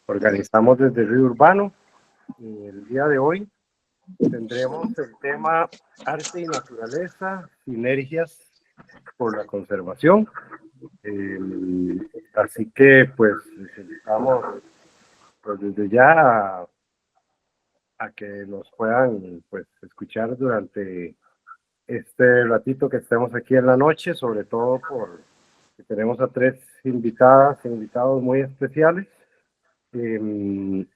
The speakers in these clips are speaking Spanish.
organizamos desde Río Urbano. Y el día de hoy tendremos el tema arte y naturaleza, sinergias por la conservación. Así que pues les invitamos pues, desde ya a que nos puedan pues escuchar durante este ratito que estemos aquí en la noche, sobre todo porque tenemos a tres invitados muy especiales. Eh,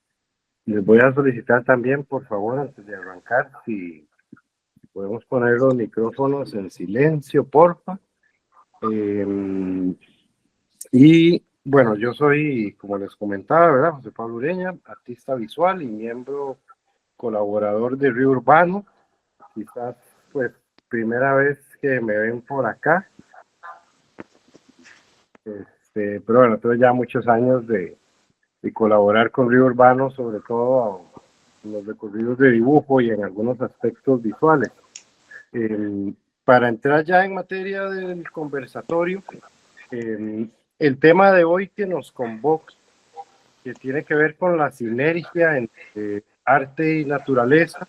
Les voy a solicitar también, por favor, antes de arrancar, si podemos poner los micrófonos en silencio, porfa. Y bueno, yo soy, como les comentaba, ¿verdad? José Pablo Ureña, artista visual y miembro colaborador de Río Urbano. Quizás, pues, primera vez que me ven por acá. Pero bueno, tengo ya muchos años de colaborar con Río Urbano, sobre todo en los recorridos de dibujo y en algunos aspectos visuales. Para entrar ya en materia del conversatorio, el tema de hoy que nos convoca, que tiene que ver con la sinergia entre arte y naturaleza,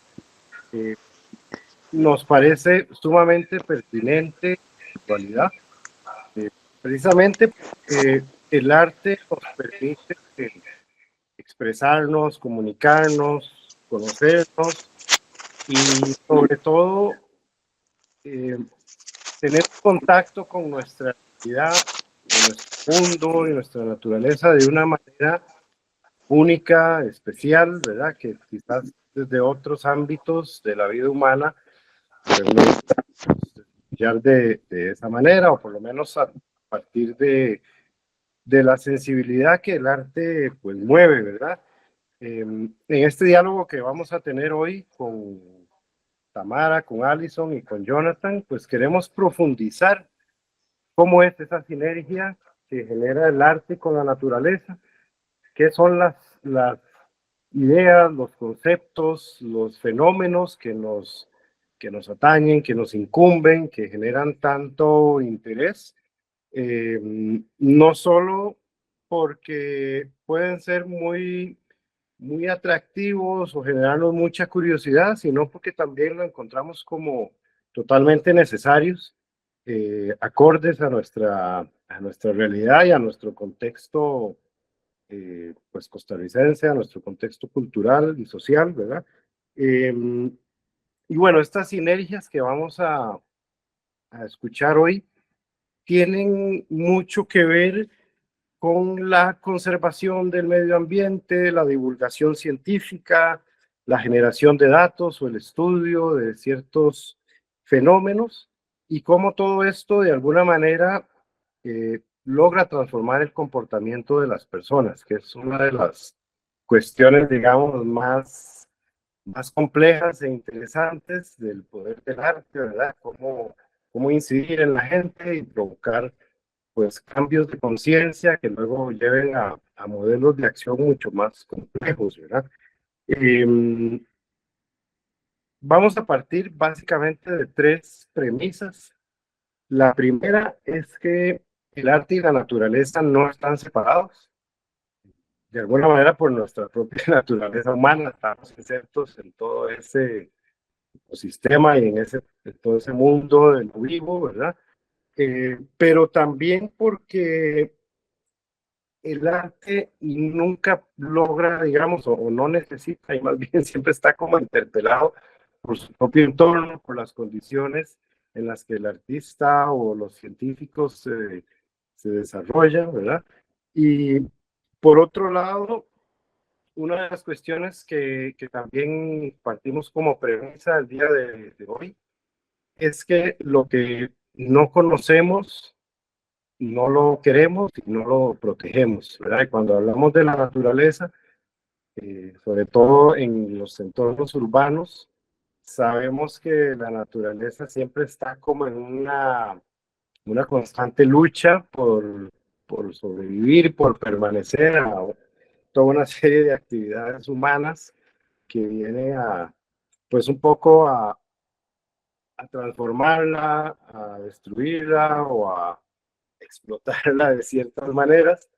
nos parece sumamente pertinente en la actualidad, precisamente porque el arte nos permite expresarnos, comunicarnos, conocernos y sobre todo tener contacto con nuestra realidad, con nuestro mundo y nuestra naturaleza de una manera única, especial, ¿verdad? Que quizás desde otros ámbitos de la vida humana pues, no desarrollar de esa manera, o por lo menos a partir de la sensibilidad que el arte pues mueve, ¿verdad? En este diálogo que vamos a tener hoy con Tamara, con Alison y con Jonathan, pues queremos profundizar cómo es esa sinergia que genera el arte con la naturaleza, qué son las ideas, los conceptos, los fenómenos que nos atañen, que nos incumben, que generan tanto interés, no solo porque pueden ser muy atractivos o generarnos mucha curiosidad, sino porque también lo encontramos como totalmente necesarios, acordes a nuestra realidad y a nuestro contexto pues costarricense, a nuestro contexto cultural y social, ¿verdad? Y bueno, estas sinergias que vamos a escuchar hoy tienen mucho que ver con la conservación del medio ambiente, la divulgación científica, la generación de datos o el estudio de ciertos fenómenos y cómo todo esto de alguna manera logra transformar el comportamiento de las personas, que es una de las cuestiones, digamos, más complejas e interesantes del poder del arte, ¿verdad? Cómo incidir en la gente y provocar pues cambios de conciencia que luego lleven a modelos de acción mucho más complejos, ¿verdad? Eh, Vamos a partir básicamente de tres premisas. La primera es que el arte y la naturaleza no están separados. De alguna manera, por nuestra propia naturaleza humana, estamos insertos en todo ese ecosistema y en todo ese mundo del vivo, ¿verdad? Pero también porque el arte nunca logra, digamos, o no necesita, y más bien siempre está como interpelado por su propio entorno, por las condiciones en las que el artista o los científicos se desarrollan, ¿verdad? Y por otro lado, una de las cuestiones que también partimos como premisa el día de hoy es que lo que no conocemos no lo queremos y no lo protegemos, ¿verdad? Y cuando hablamos de la naturaleza, sobre todo en los entornos urbanos, sabemos que la naturaleza siempre está como en una constante lucha por sobrevivir, por permanecer a toda una serie de actividades humanas que vienen pues un poco a transformarla, a destruirla o a explotarla de ciertas maneras.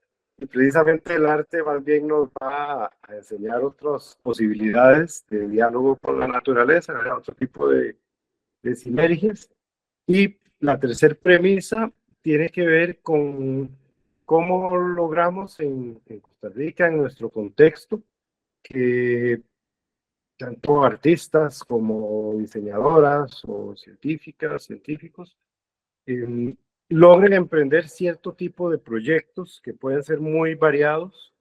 Y precisamente el arte más bien nos va a enseñar otras posibilidades de diálogo con la naturaleza, ¿verdad? Otro tipo de sinergias. Y la tercera premisa tiene que ver con cómo logramos en Costa Rica, en nuestro contexto, que tanto artistas como diseñadoras o científicas, científicos, eh, logren emprender cierto tipo de proyectos que pueden ser muy variados,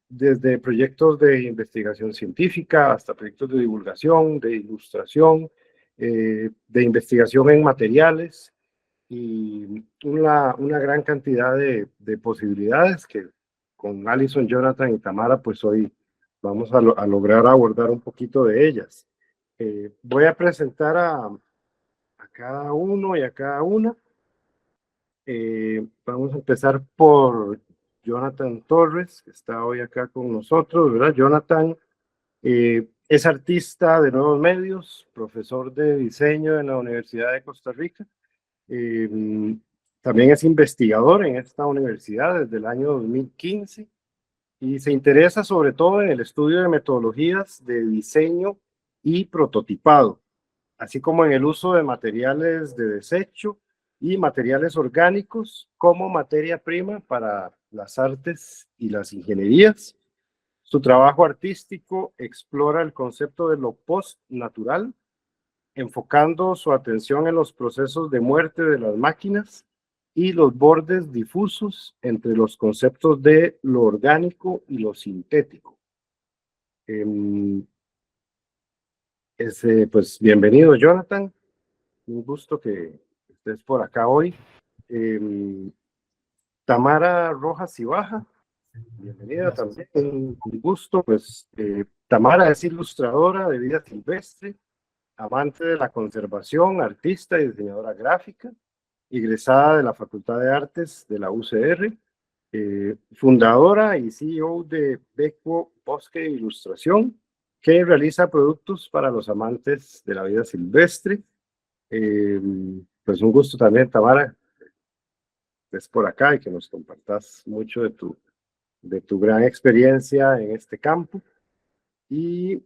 desde proyectos de investigación científica hasta proyectos de divulgación, de ilustración, de investigación en materiales y una gran cantidad de posibilidades que con Alison, Jonathan y Tamara, pues hoy vamos a lograr abordar un poquito de ellas. Voy a presentar a cada uno y a cada una. Vamos a empezar por Jonathan Torres, que está hoy acá con nosotros, ¿verdad? Jonathan es artista de nuevos medios, profesor de diseño en la Universidad de Costa Rica. También es investigador en esta universidad desde el año 2015 y se interesa sobre todo en el estudio de metodologías de diseño y prototipado, así como en el uso de materiales de desecho y materiales orgánicos como materia prima para las artes y las ingenierías. Su trabajo artístico explora el concepto de lo post-natural, enfocando su atención en los procesos de muerte de las máquinas y los bordes difusos entre los conceptos de lo orgánico y lo sintético. Pues bienvenido, Jonathan. Un gusto que estés por acá hoy. Tamara Rojas Ibaja, bienvenida también. Un gusto. Pues Tamara es ilustradora de vida silvestre, amante de la conservación, artista y diseñadora gráfica, egresada de la Facultad de Artes de la UCR, fundadora y CEO de Beco Bosque Ilustración, que realiza productos para los amantes de la vida silvestre. Pues un gusto también, Tamara, que estés por acá y que nos compartas mucho de tu gran experiencia en este campo. Y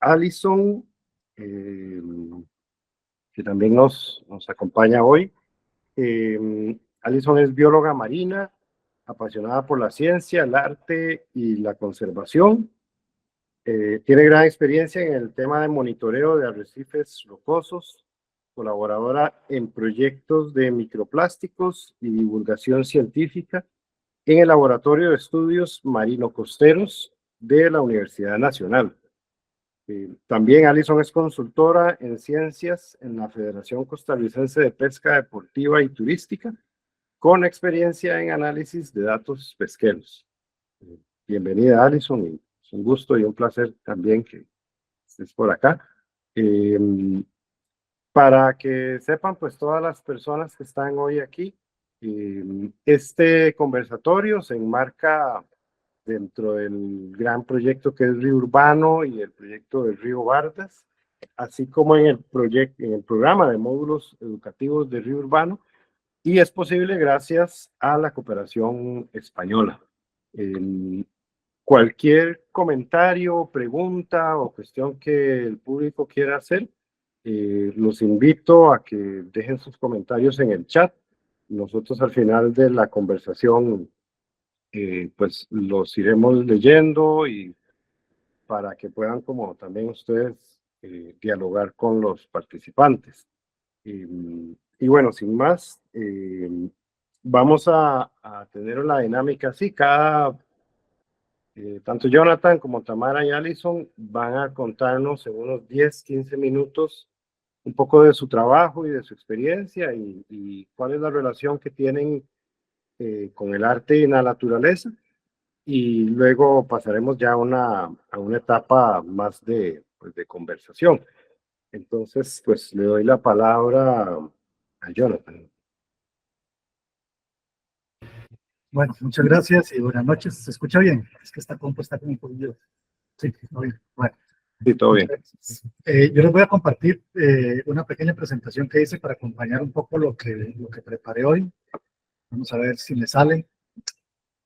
Alison, que también nos acompaña hoy. Alison es bióloga marina, apasionada por la ciencia, el arte y la conservación. Tiene gran experiencia en el tema de monitoreo de arrecifes rocosos, colaboradora en proyectos de microplásticos y divulgación científica en el Laboratorio de Estudios Marino-Costeros de la Universidad Nacional. También Alison es consultora en ciencias en la Federación Costarricense de Pesca Deportiva y Turística, con experiencia en análisis de datos pesqueros. Bienvenida, Alison, y es un gusto y un placer también que estés por acá. Para que sepan, pues todas las personas que están hoy aquí, este conversatorio se enmarca dentro del gran proyecto que es Río Urbano y el proyecto del Río Bardas, así como en el programa de módulos educativos de Río Urbano, y es posible gracias a la cooperación española. Cualquier comentario, pregunta o cuestión que el público quiera hacer, los invito a que dejen sus comentarios en el chat. Nosotros al final de la conversación pues los iremos leyendo y para que puedan como también ustedes dialogar con los participantes. Y bueno, sin más, vamos a tener una dinámica así. Tanto Jonathan como Tamara y Alison van a contarnos en unos 10, 15 minutos un poco de su trabajo y de su experiencia y cuál es la relación que tienen con el arte y la naturaleza. Y luego pasaremos ya a una etapa más pues de conversación. Entonces, pues le doy la palabra a Jonathan. Bueno, muchas gracias y buenas noches. ¿Se escucha bien? Es que esta compu está como un poquillo. Sí, todo bien. Bueno. Sí, todo bien. Yo les voy a compartir una pequeña presentación que hice para acompañar un poco lo que preparé hoy. Vamos a ver si me sale.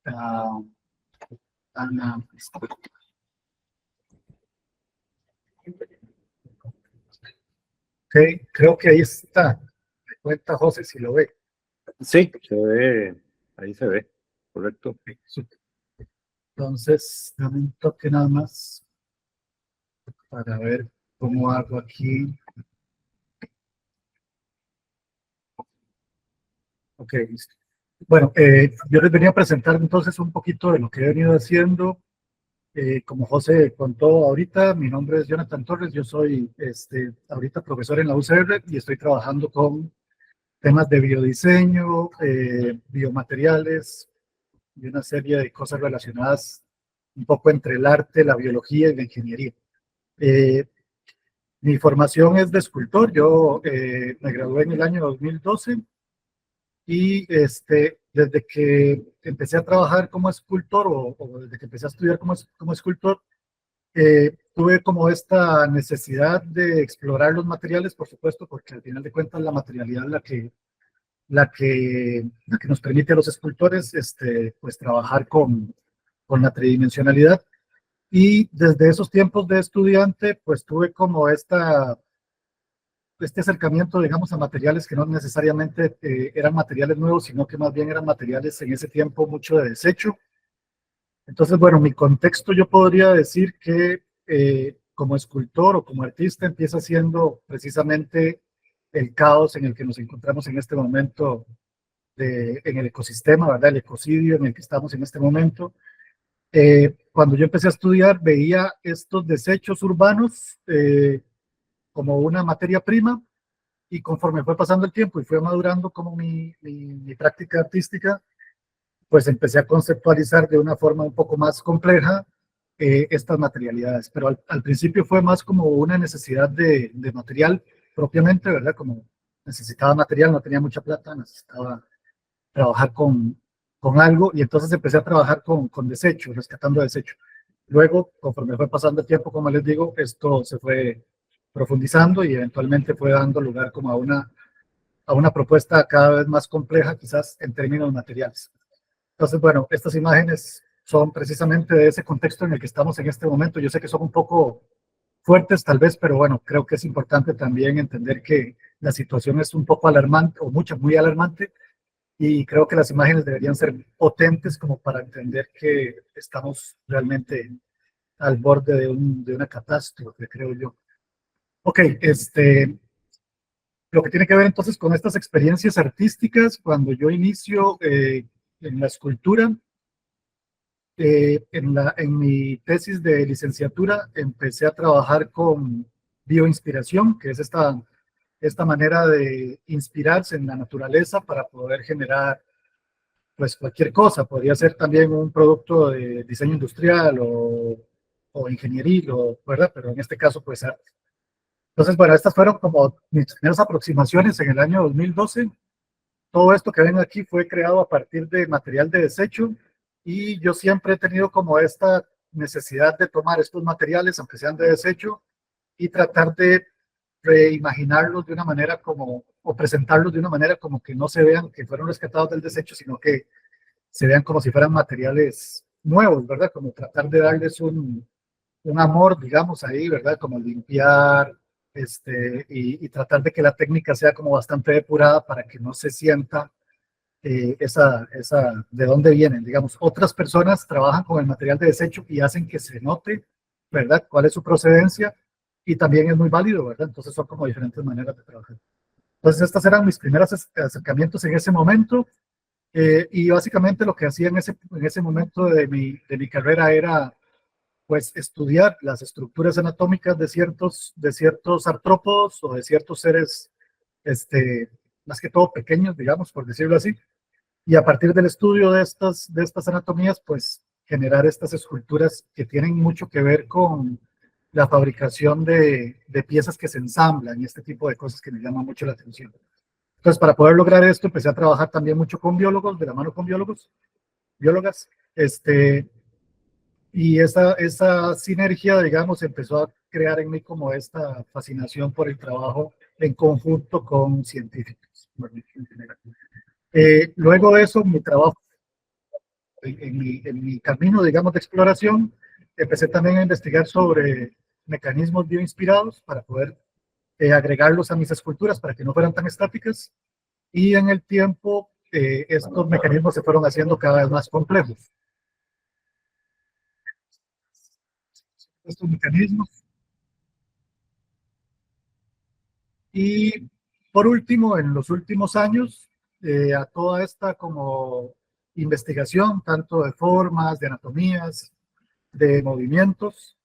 Ah, Ana. Ok, creo que ahí está. Me cuenta José si lo ve. Sí, se ve, ahí se ve, correcto. Ok, súper. Entonces, dame un toque nada más para ver cómo hago aquí. Ok, listo. Bueno, yo les venía a presentar entonces un poquito de lo que he venido haciendo. Como José contó ahorita, mi nombre es Jonathan Torres, yo soy ahorita profesor en la UCR y estoy trabajando con temas de biodiseño, biomateriales y una serie de cosas relacionadas un poco entre el arte, la biología y la ingeniería. Mi formación es de escultor, yo me gradué en el año 2012 y desde que empecé a trabajar como escultor o desde que empecé a estudiar como escultor, tuve como esta necesidad de explorar los materiales, por supuesto, porque al final de cuentas la materialidad es la que nos permite a los escultores pues trabajar con la tridimensionalidad. Y desde esos tiempos de estudiante, pues tuve como este acercamiento, digamos, a materiales que no necesariamente eran materiales nuevos, sino que más bien eran materiales en ese tiempo mucho de desecho. Entonces, bueno, mi contexto yo podría decir que como escultor o como artista empieza siendo precisamente el caos en el que nos encontramos en este momento en el ecosistema, ¿verdad? El ecocidio en el que estamos en este momento. Cuando yo empecé a estudiar, veía estos desechos urbanos como una materia prima y conforme fue pasando el tiempo y fue madurando como mi práctica artística, pues empecé a conceptualizar de una forma un poco más compleja estas materialidades, pero al principio fue más como una necesidad de material propiamente, ¿verdad? Como necesitaba material, no tenía mucha plata, necesitaba trabajar con algo y entonces empecé a trabajar con desecho, rescatando desecho. Luego, conforme fue pasando el tiempo, como les digo, esto se fue profundizando y eventualmente fue dando lugar como a una propuesta cada vez más compleja, quizás en términos materiales. Entonces, bueno, estas imágenes son precisamente de ese contexto en el que estamos en este momento. Yo sé que son un poco fuertes tal vez, pero bueno, creo que es importante también entender que la situación es un poco alarmante o muy alarmante y creo que las imágenes deberían ser potentes como para entender que estamos realmente al borde de una catástrofe, creo yo. Ok, lo que tiene que ver entonces con estas experiencias artísticas, cuando yo inicio en la escultura, en mi tesis de licenciatura empecé a trabajar con bioinspiración, que es esta manera de inspirarse en la naturaleza para poder generar pues cualquier cosa. Podría ser también un producto de diseño industrial o ingenieril, ¿verdad? Pero en este caso pues arte. Entonces, bueno, estas fueron como mis primeras aproximaciones en el año 2012. Todo esto que ven aquí fue creado a partir de material de desecho y yo siempre he tenido como esta necesidad de tomar estos materiales, aunque sean de desecho, y tratar de reimaginarlos de una manera o presentarlos de una manera como que no se vean que fueron rescatados del desecho, sino que se vean como si fueran materiales nuevos, ¿verdad? Como tratar de darles un amor, digamos, ahí, ¿verdad? Como limpiar, y tratar de que la técnica sea como bastante depurada para que no se sienta de dónde vienen, digamos. Otras personas trabajan con el material de desecho y hacen que se note, ¿verdad? Cuál es su procedencia y también es muy válido, ¿verdad? Entonces son como diferentes maneras de trabajar. Entonces estos eran mis primeros acercamientos en ese momento y básicamente lo que hacía en ese momento de mi carrera era pues estudiar las estructuras anatómicas de ciertos artrópodos o de ciertos seres, más que todo pequeños, digamos, por decirlo así, y a partir del estudio de estas anatomías, pues generar estas esculturas que tienen mucho que ver con la fabricación de piezas que se ensamblan y este tipo de cosas que me llaman mucho la atención. Entonces, para poder lograr esto, empecé a trabajar también mucho con biólogos, de la mano con biólogas, y esa sinergia, digamos, empezó a crear en mí como esta fascinación por el trabajo en conjunto con científicos, en general. Luego de eso, mi trabajo, en mi camino, digamos, de exploración, empecé también a investigar sobre mecanismos bioinspirados para poder agregarlos a mis esculturas para que no fueran tan estáticas. Y en el tiempo, estos mecanismos se fueron haciendo cada vez más complejos. Estos mecanismos. Y por último, en los últimos años, a toda esta como investigación, tanto de formas, de anatomías, de movimientos,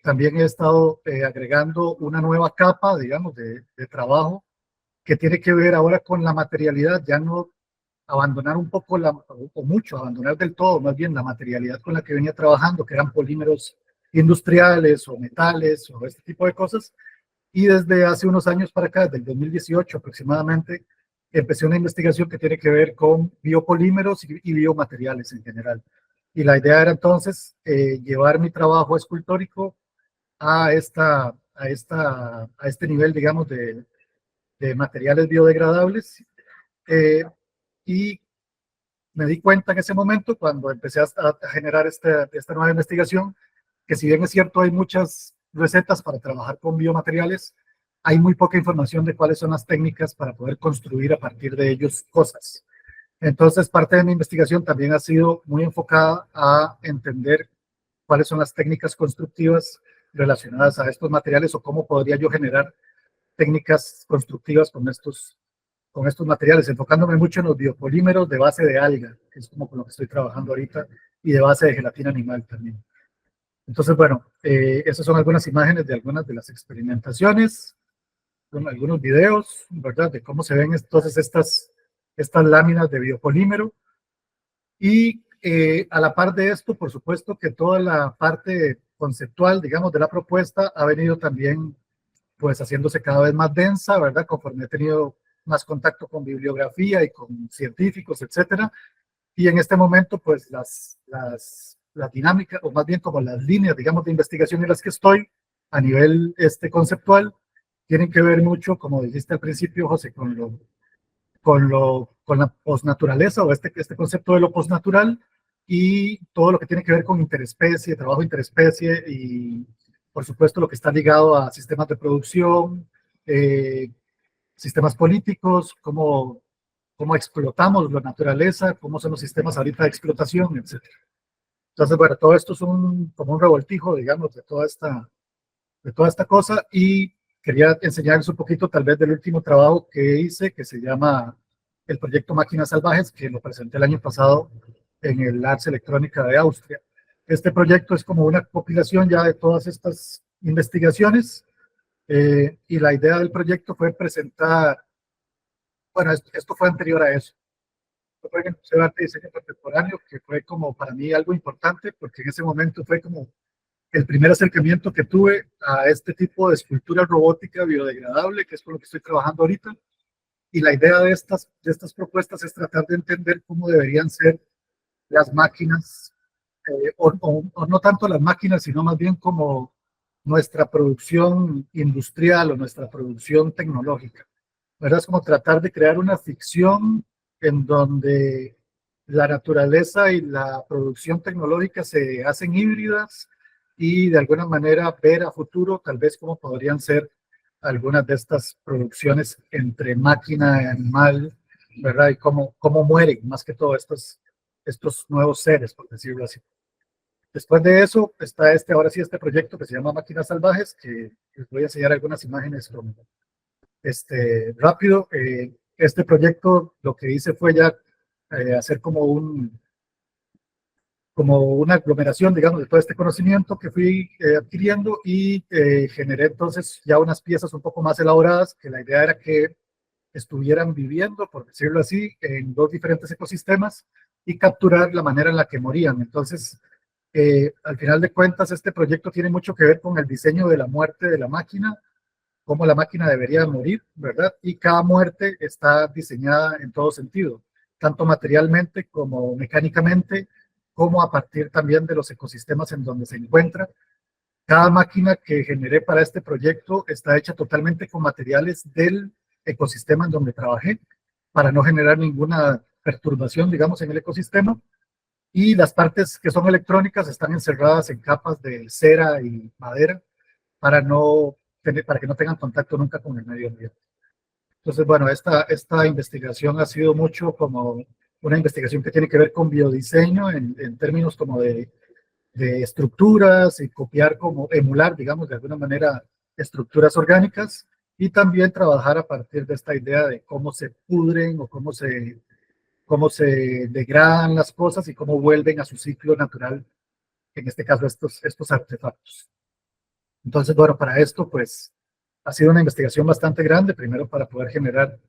también he estado agregando una nueva capa, digamos, de trabajo que tiene que ver ahora con la materialidad, ya no abandonar un poco o mucho, abandonar del todo, más bien la materialidad con la que venía trabajando, que eran polímeros industriales o metales o este tipo de cosas. Y desde hace unos años para acá, desde el 2018 aproximadamente, empecé una investigación que tiene que ver con biopolímeros y biomateriales en general. Y la idea era entonces llevar mi trabajo escultórico a, a este nivel, digamos, de materiales biodegradables. Y me di cuenta en ese momento, cuando empecé a generar esta nueva investigación, que si bien es cierto, hay muchas recetas para trabajar con biomateriales, hay muy poca información de cuáles son las técnicas para poder construir a partir de ellos cosas. Entonces, parte de mi investigación también ha sido muy enfocada a entender cuáles son las técnicas constructivas relacionadas a estos materiales o cómo podría yo generar técnicas constructivas con estos materiales, enfocándome mucho en los biopolímeros de base de alga, que es como con lo que estoy trabajando ahorita, y de base de gelatina animal también. Entonces, bueno, esas son algunas imágenes de algunas de las experimentaciones, con algunos videos, ¿verdad? De cómo se ven entonces estas láminas de biopolímero. Y a la par de esto, por supuesto que toda la parte conceptual, digamos, de la propuesta ha venido también pues haciéndose cada vez más densa, ¿verdad? Conforme he tenido más contacto con bibliografía y con científicos, etcétera. Y en este momento, pues las dinámicas, o más bien como las líneas, digamos, de investigación en las que estoy, a nivel conceptual, tienen que ver mucho, como dijiste al principio, José, con la posnaturaleza o este concepto de lo posnatural y todo lo que tiene que ver con interespecie, trabajo interespecie y, por supuesto, lo que está ligado a sistemas de producción, sistemas políticos, cómo explotamos la naturaleza, cómo son los sistemas ahorita de explotación, etc. Entonces, bueno, todo esto es como un revoltijo, digamos, de toda esta cosa y quería enseñarles un poquito tal vez del último trabajo que hice, que se llama el proyecto Máquinas Salvajes, que lo presenté el año pasado en el Ars Electrónica de Austria. Este proyecto es como una compilación ya de todas estas investigaciones y la idea del proyecto fue presentar, bueno, esto fue anterior a eso, fue en el Museo de Arte y Diseño Contemporáneo, que fue como para mí algo importante, porque en ese momento fue como el primer acercamiento que tuve a este tipo de escultura robótica biodegradable, que es con lo que estoy trabajando ahorita. Y la idea de estas propuestas es tratar de entender cómo deberían ser las máquinas, o no tanto las máquinas, sino más bien como nuestra producción industrial o nuestra producción tecnológica. ¿Verdad? Es como tratar de crear una ficción en donde la naturaleza y la producción tecnológica se hacen híbridas y de alguna manera ver a futuro tal vez cómo podrían ser algunas de estas producciones entre máquina y animal, ¿verdad? Y cómo mueren más que todo estos nuevos seres, por decirlo así. Después de eso está ahora sí este proyecto que se llama Máquinas Salvajes, que les voy a enseñar algunas imágenes rápido. Este proyecto lo que hice fue ya hacer como una aglomeración, digamos, de todo este conocimiento que fui adquiriendo y generé entonces ya unas piezas un poco más elaboradas, que la idea era que estuvieran viviendo, por decirlo así, en dos diferentes ecosistemas y capturar la manera en la que morían. Entonces, al final de cuentas, este proyecto tiene mucho que ver con el diseño de la muerte de la máquina, cómo la máquina debería morir, ¿verdad? Y cada muerte está diseñada en todo sentido, tanto materialmente como mecánicamente, como a partir también de los ecosistemas en donde se encuentra. Cada máquina que generé para este proyecto está hecha totalmente con materiales del ecosistema en donde trabajé, para no generar ninguna perturbación, digamos, en el ecosistema. Y las partes que son electrónicas están encerradas en capas de cera y madera para que no tengan contacto nunca con el medio ambiente. Entonces, bueno, esta investigación ha sido mucho como una investigación que tiene que ver con biodiseño en términos como de estructuras y copiar, como emular, digamos, de alguna manera estructuras orgánicas, y también trabajar a partir de esta idea de cómo se pudren o cómo se degradan las cosas y cómo vuelven a su ciclo natural, en este caso estos artefactos. Entonces, bueno, para esto pues ha sido una investigación bastante grande, primero para poder generar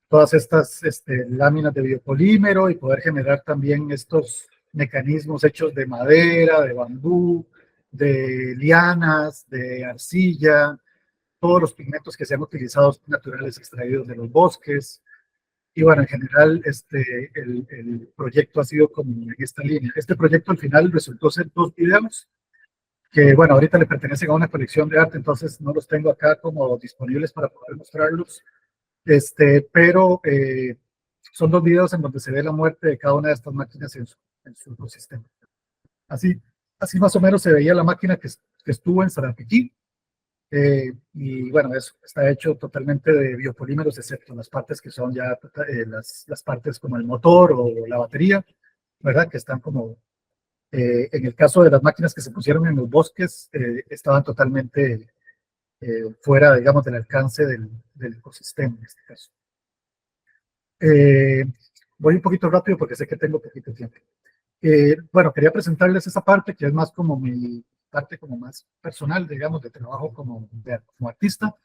todas estas láminas de biopolímero y poder generar también estos mecanismos hechos de madera, de bambú, de lianas, de arcilla, todos los pigmentos que se han utilizado naturales extraídos de los bosques. Y bueno, en general el proyecto ha sido como en esta línea. Este proyecto al final resultó ser 2 videos que, bueno, ahorita le pertenecen a una colección de arte, entonces no los tengo acá como disponibles para poder mostrarlos. Pero son 2 videos en donde se ve la muerte de cada una de estas máquinas en su ecosistema. Así más o menos se veía la máquina que estuvo en Sarapiquí. Y bueno, eso está hecho totalmente de biopolímeros, excepto las partes que son ya las partes como el motor o la batería, ¿verdad? Que están como, en el caso de las máquinas que se pusieron en los bosques, estaban totalmente fuera, digamos, del alcance del ecosistema en este caso. Voy un poquito rápido porque sé que tengo poquito tiempo. Bueno, quería presentarles esa parte que es más como mi parte como más personal, digamos, de trabajo como artista.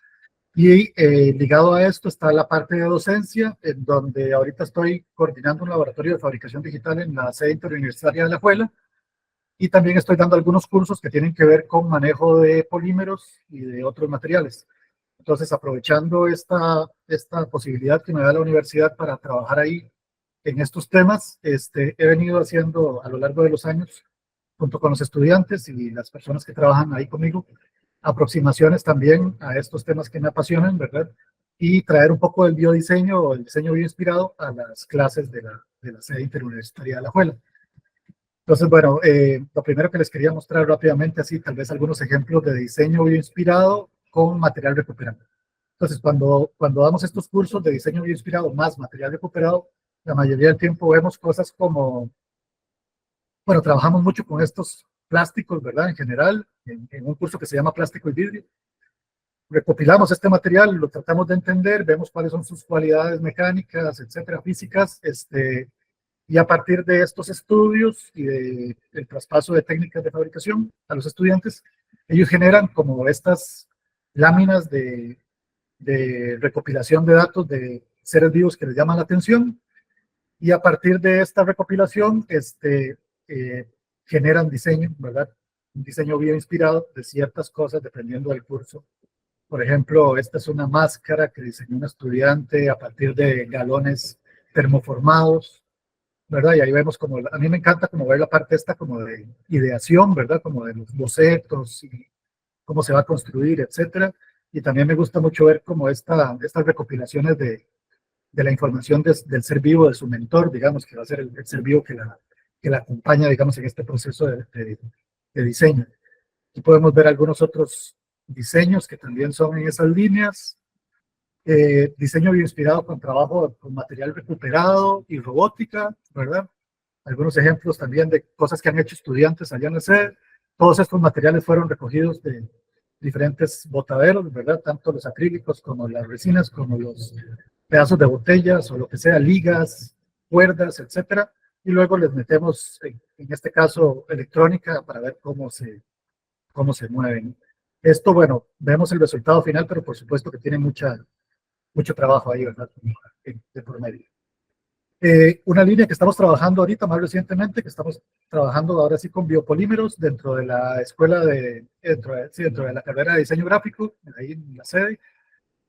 Y ligado a esto está la parte de docencia, en donde ahorita estoy coordinando un laboratorio de fabricación digital en la sede interuniversitaria de La Juela, y también estoy dando algunos cursos que tienen que ver con manejo de polímeros y de otros materiales. Entonces, aprovechando esta posibilidad que me da la universidad para trabajar ahí en estos temas, he venido haciendo a lo largo de los años, junto con los estudiantes y las personas que trabajan ahí conmigo, aproximaciones también a estos temas que me apasionan, ¿verdad? Y traer un poco del biodiseño o el diseño bioinspirado a las clases de la sede interuniversitaria de La Juela. Entonces, bueno, lo primero que les quería mostrar rápidamente, así tal vez algunos ejemplos de diseño bioinspirado con material recuperado. Entonces, cuando damos estos cursos de diseño bioinspirado más material recuperado, la mayoría del tiempo vemos cosas como, bueno, trabajamos mucho con estos plásticos, ¿verdad? En general, en un curso que se llama Plástico y Vidrio. Recopilamos este material, lo tratamos de entender, vemos cuáles son sus cualidades mecánicas, etcétera, físicas, y a partir de estos estudios y del traspaso de técnicas de fabricación a los estudiantes, ellos generan como estas láminas de recopilación de datos de seres vivos que les llaman la atención, y a partir de esta recopilación generan diseño, ¿verdad? Un diseño bien inspirado de ciertas cosas dependiendo del curso. Por ejemplo, esta es una máscara que diseñó un estudiante a partir de galones termoformados, ¿verdad? Y ahí vemos como, a mí me encanta como ver la parte esta como de ideación, ¿verdad? Como de los bocetos y cómo se va a construir, etcétera. Y también me gusta mucho ver como estas recopilaciones de la información del ser vivo, de su mentor, digamos, que va a ser el ser vivo que la acompaña, digamos, en este proceso de diseño. Aquí podemos ver algunos otros diseños que también son en esas líneas. Diseño bioinspirado con trabajo con material recuperado y robótica, ¿verdad? Algunos ejemplos también de cosas que han hecho estudiantes allá en la sede. Todos estos materiales fueron recogidos de diferentes botaderos, ¿verdad? Tanto los acrílicos como las resinas, como los pedazos de botellas o lo que sea, ligas, cuerdas, etcétera. Y luego les metemos, en este caso, electrónica para ver cómo se mueven. Esto, bueno, vemos el resultado final, pero por supuesto que tiene mucho trabajo ahí, ¿verdad? De por medio. Una línea que estamos trabajando ahorita más recientemente, que estamos trabajando ahora sí con biopolímeros dentro de la escuela dentro de la carrera de diseño gráfico, ahí en la sede.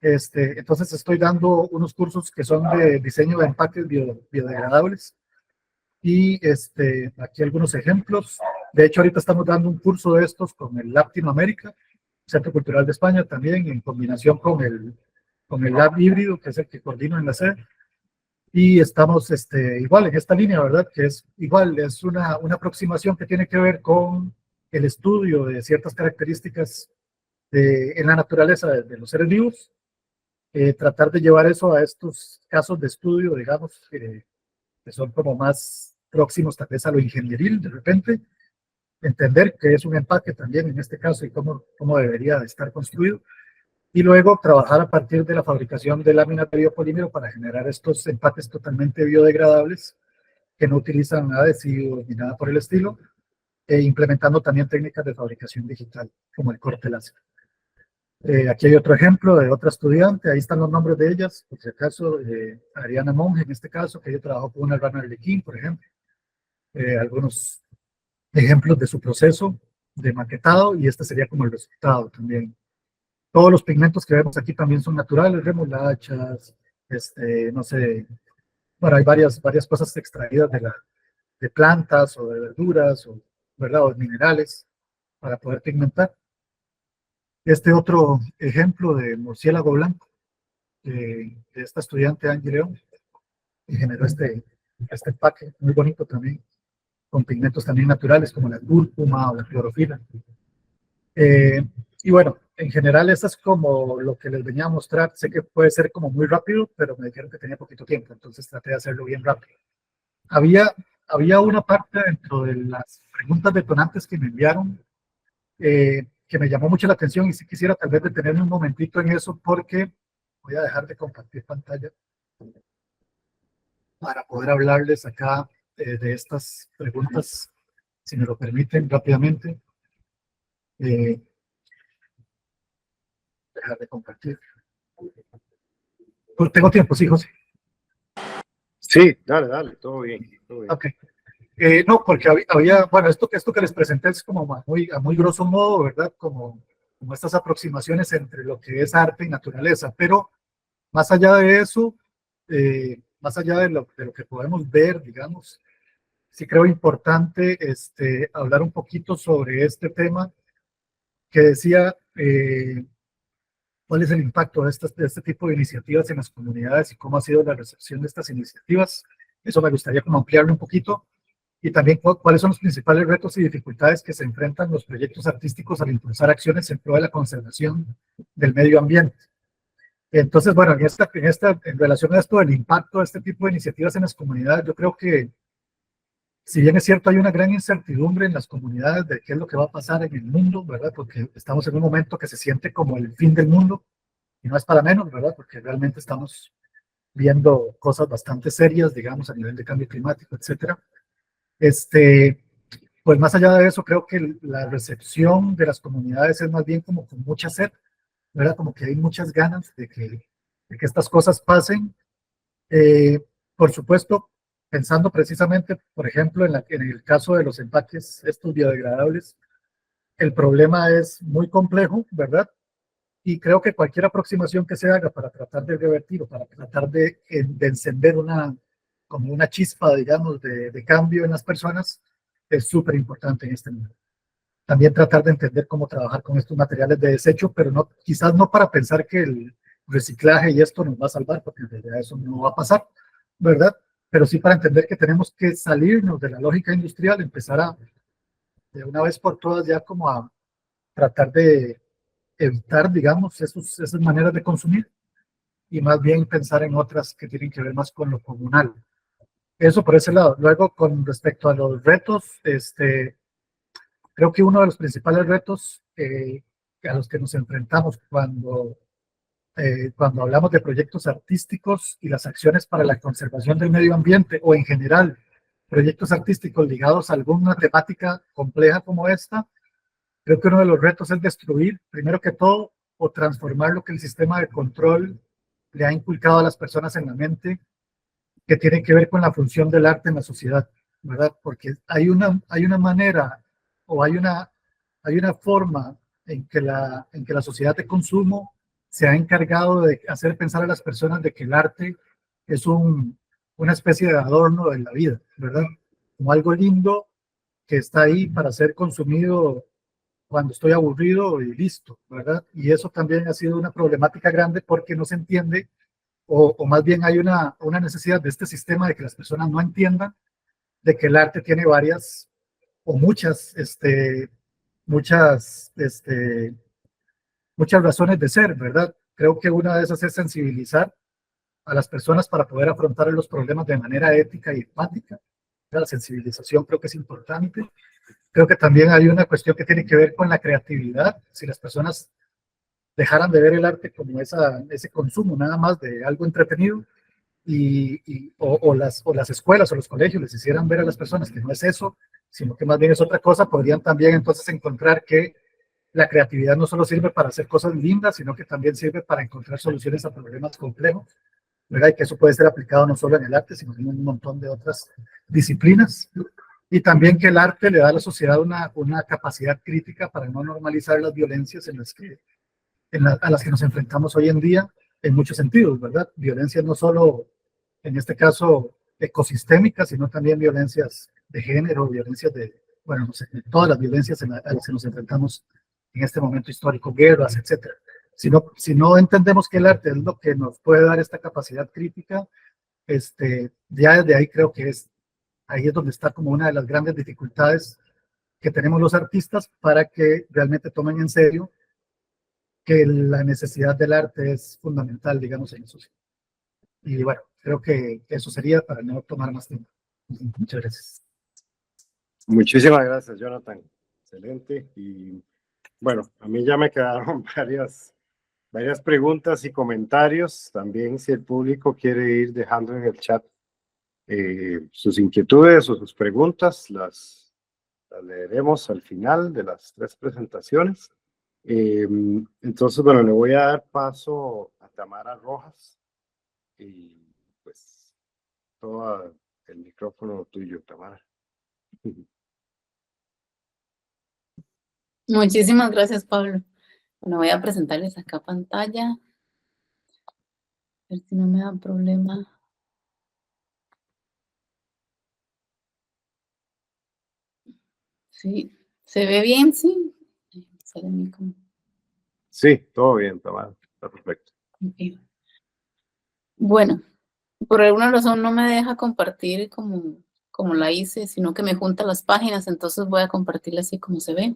Entonces estoy dando unos cursos que son de diseño de empaques biodegradables. Y aquí algunos ejemplos. De hecho, ahorita estamos dando un curso de estos con el Latinoamérica, Centro Cultural de España, también en combinación con el Lab Híbrido, que es el que coordino en la sede. Y estamos igual en esta línea, ¿verdad? Que es igual, es una aproximación que tiene que ver con el estudio de ciertas características en la naturaleza de los seres vivos, tratar de llevar eso a estos casos de estudio, digamos, que son como más próximos tal vez a lo ingenieril de repente, entender qué es un empaque también en este caso y cómo debería de estar construido, y luego trabajar a partir de la fabricación de láminas de biopolímero para generar estos empaques totalmente biodegradables que no utilizan adhesivos ni nada por el estilo, e implementando también técnicas de fabricación digital, como el corte láser. Aquí hay otro ejemplo de otra estudiante, ahí están los nombres de ellas, por si acaso, Ariana Monge en este caso, que ella trabajó con una rana arlequín, por ejemplo, algunos ejemplos de su proceso de maquetado, y este sería como el resultado también. Todos los pigmentos que vemos aquí también son naturales, remolachas, no sé, bueno, hay varias cosas extraídas de plantas o de verduras, o, ¿verdad? O de minerales para poder pigmentar. Este otro ejemplo de murciélago blanco, de esta estudiante Angie León, que generó este empaque muy bonito también, con pigmentos también naturales como la cúrcuma o la clorofila. Y bueno, en general, eso es como lo que les venía a mostrar. Sé que puede ser como muy rápido, pero me dijeron que tenía poquito tiempo, entonces traté de hacerlo bien rápido. Había una parte dentro de las preguntas detonantes que me enviaron que me llamó mucho la atención, y sí quisiera tal vez detenerme un momentito en eso, porque voy a dejar de compartir pantalla para poder hablarles acá de estas preguntas, si me lo permiten rápidamente. Dejar de compartir. Pues tengo tiempo, sí, José. Sí, dale, todo bien, todo bien. Ok. No, porque bueno, esto que les presenté es como a muy grosso modo, ¿verdad? Como estas aproximaciones entre lo que es arte y naturaleza, pero más allá de eso, más allá de lo que podemos ver, digamos, sí creo importante hablar un poquito sobre este tema que decía, cuál es el impacto de este tipo de iniciativas en las comunidades y cómo ha sido la recepción de estas iniciativas. Eso me gustaría como ampliarlo un poquito. Y también cuáles son los principales retos y dificultades que se enfrentan los proyectos artísticos al impulsar acciones en pro de la conservación del medio ambiente. Entonces, bueno, en relación a esto del impacto de este tipo de iniciativas en las comunidades, yo creo que, si bien es cierto, hay una gran incertidumbre en las comunidades de qué es lo que va a pasar en el mundo, ¿verdad? Porque estamos en un momento que se siente como el fin del mundo, y no es para menos, ¿verdad? Porque realmente estamos viendo cosas bastante serias, digamos, a nivel de cambio climático, etcétera. Pues más allá de eso, creo que la recepción de las comunidades es más bien como con mucha sed, ¿verdad? Como que hay muchas ganas de que estas cosas pasen. Por supuesto, pensando precisamente, por ejemplo, en el caso de los empaques estos biodegradables, el problema es muy complejo, ¿verdad? Y creo que cualquier aproximación que se haga para tratar de revertir o para tratar de encender como una chispa, digamos, de cambio en las personas, es súper importante en este momento. También tratar de entender cómo trabajar con estos materiales de desecho, pero no, quizás no para pensar que el reciclaje y esto nos va a salvar, porque en realidad eso no va a pasar, ¿verdad? Pero sí para entender que tenemos que salirnos de la lógica industrial, empezar de una vez por todas, ya como a tratar de evitar, digamos, esas maneras de consumir, y más bien pensar en otras que tienen que ver más con lo comunal. Eso por ese lado. Luego, con respecto a los retos, creo que uno de los principales retos a los que nos enfrentamos cuando hablamos de proyectos artísticos y las acciones para la conservación del medio ambiente, o en general proyectos artísticos ligados a alguna temática compleja como esta, creo que uno de los retos es destruir, primero que todo, o transformar lo que el sistema de control le ha inculcado a las personas en la mente, que tiene que ver con la función del arte en la sociedad, ¿verdad? Porque hay una manera, o hay una forma en que la sociedad de consumo se ha encargado de hacer pensar a las personas de que el arte es una especie de adorno de la vida, ¿verdad? Como algo lindo que está ahí para ser consumido cuando estoy aburrido y listo, ¿verdad? Y eso también ha sido una problemática grande, porque no se entiende o más bien hay una necesidad de este sistema de que las personas no entiendan de que el arte tiene varias o muchas razones de ser, ¿verdad? Creo que una de esas es sensibilizar a las personas para poder afrontar los problemas de manera ética y empática. La sensibilización creo que es importante. Creo que también hay una cuestión que tiene que ver con la creatividad. Si las personas dejaran de ver el arte como ese consumo nada más de algo entretenido, o las escuelas o los colegios les hicieran ver a las personas que no es eso, sino que más bien es otra cosa, podrían también entonces encontrar que la creatividad no solo sirve para hacer cosas lindas, sino que también sirve para encontrar soluciones a problemas complejos, ¿verdad? Y que eso puede ser aplicado no solo en el arte, sino en un montón de otras disciplinas. Y también que el arte le da a la sociedad una capacidad crítica para no normalizar las violencias a las que nos enfrentamos hoy en día, en muchos sentidos, ¿verdad? Violencias no solo, en este caso, ecosistémicas, sino también violencias de género, violencias bueno, no sé, todas las violencias a las que nos enfrentamos en este momento histórico, guerras, etcétera. Si no entendemos que el arte es lo que nos puede dar esta capacidad crítica, ya desde ahí creo que ahí es donde está como una de las grandes dificultades que tenemos los artistas para que realmente tomen en serio que la necesidad del arte es fundamental, digamos, en eso. Y bueno, creo que eso sería para no tomar más tiempo. Muchas gracias. Muchísimas gracias, Jonathan. Excelente. Y bueno, a mí ya me quedaron varias preguntas y comentarios. También si el público quiere ir dejando en el chat sus inquietudes o sus preguntas, las leeremos al final de las 3 presentaciones. Entonces, bueno, le voy a dar paso a Tamara Rojas y pues todo el micrófono tuyo, Tamara. Muchísimas gracias, Pablo. Bueno, voy a presentarles acá pantalla. A ver si no me da problema. Sí, ¿se ve bien? Sí. Sí, todo bien, Tamara. Está perfecto. Okay. Bueno, por alguna razón no me deja compartir como la hice, sino que me junta las páginas, entonces voy a compartirla así como se ve.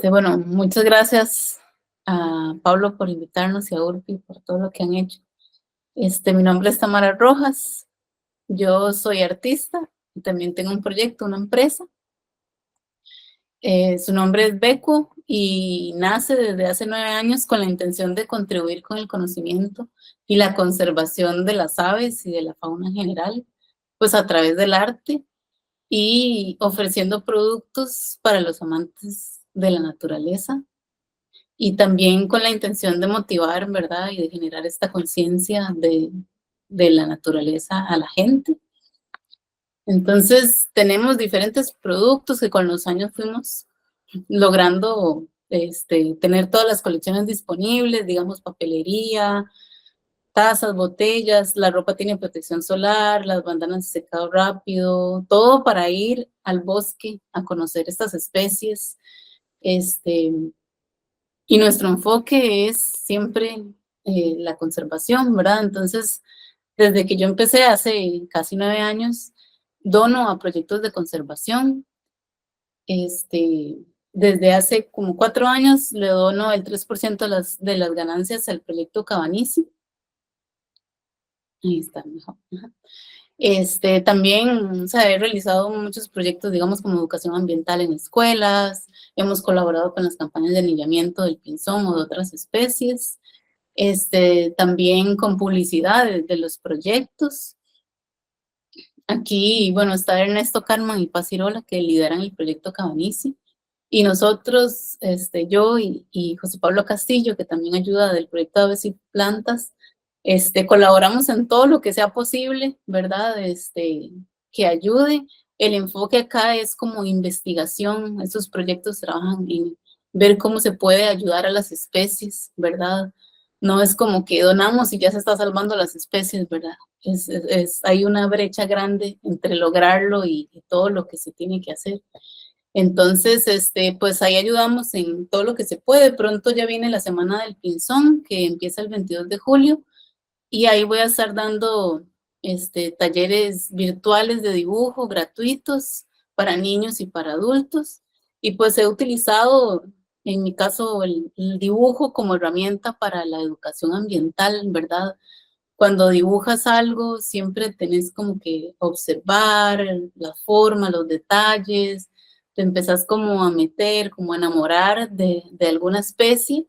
Bueno, muchas gracias a Pablo por invitarnos y a Urpi por todo lo que han hecho. Mi nombre es Tamara Rojas, yo soy artista y también tengo un proyecto, una empresa. Su nombre es Becu y nace desde hace 9 años con la intención de contribuir con el conocimiento y la conservación de las aves y de la fauna en general, pues a través del arte y ofreciendo productos para los amantes de la naturaleza y también con la intención de motivar, ¿verdad? Y de generar esta conciencia de la naturaleza a la gente. Entonces, tenemos diferentes productos que con los años fuimos logrando tener todas las colecciones disponibles, digamos, papelería, tazas, botellas, la ropa tiene protección solar, las bandanas de secado rápido, todo para ir al bosque a conocer estas especies. Y nuestro enfoque es siempre la conservación, ¿verdad? Entonces, desde que yo empecé hace casi 9 años, dono a proyectos de conservación. Desde hace como 4 años le dono el 3% de las ganancias al proyecto Cabanici. Ahí está mejor. También, o sea, he realizado muchos proyectos, digamos, como educación ambiental en escuelas, hemos colaborado con las campañas de anillamiento del pinzón o de otras especies, también con publicidad de los proyectos. Aquí, bueno, está Ernesto Carman y Paz Irola, que lideran el proyecto Cabanici, y nosotros, yo y José Pablo Castillo, que también ayuda del proyecto Aves y Plantas, colaboramos en todo lo que sea posible, ¿verdad? Que ayude. El enfoque acá es como investigación. Estos proyectos trabajan en ver cómo se puede ayudar a las especies, ¿verdad? No es como que donamos y ya se está salvando las especies, ¿verdad? Hay una brecha grande entre lograrlo y todo lo que se tiene que hacer. Entonces, pues ahí ayudamos en todo lo que se puede. Pronto ya viene la Semana del Pinzón, que empieza el 22 de julio. y ahí voy a estar dando talleres virtuales de dibujo gratuitos para niños y para adultos. Y pues he utilizado, en mi caso, el dibujo como herramienta para la educación ambiental, ¿verdad? Cuando dibujas algo, siempre tenés como que observar la forma, los detalles, te empezás como a meter, como a enamorar de alguna especie,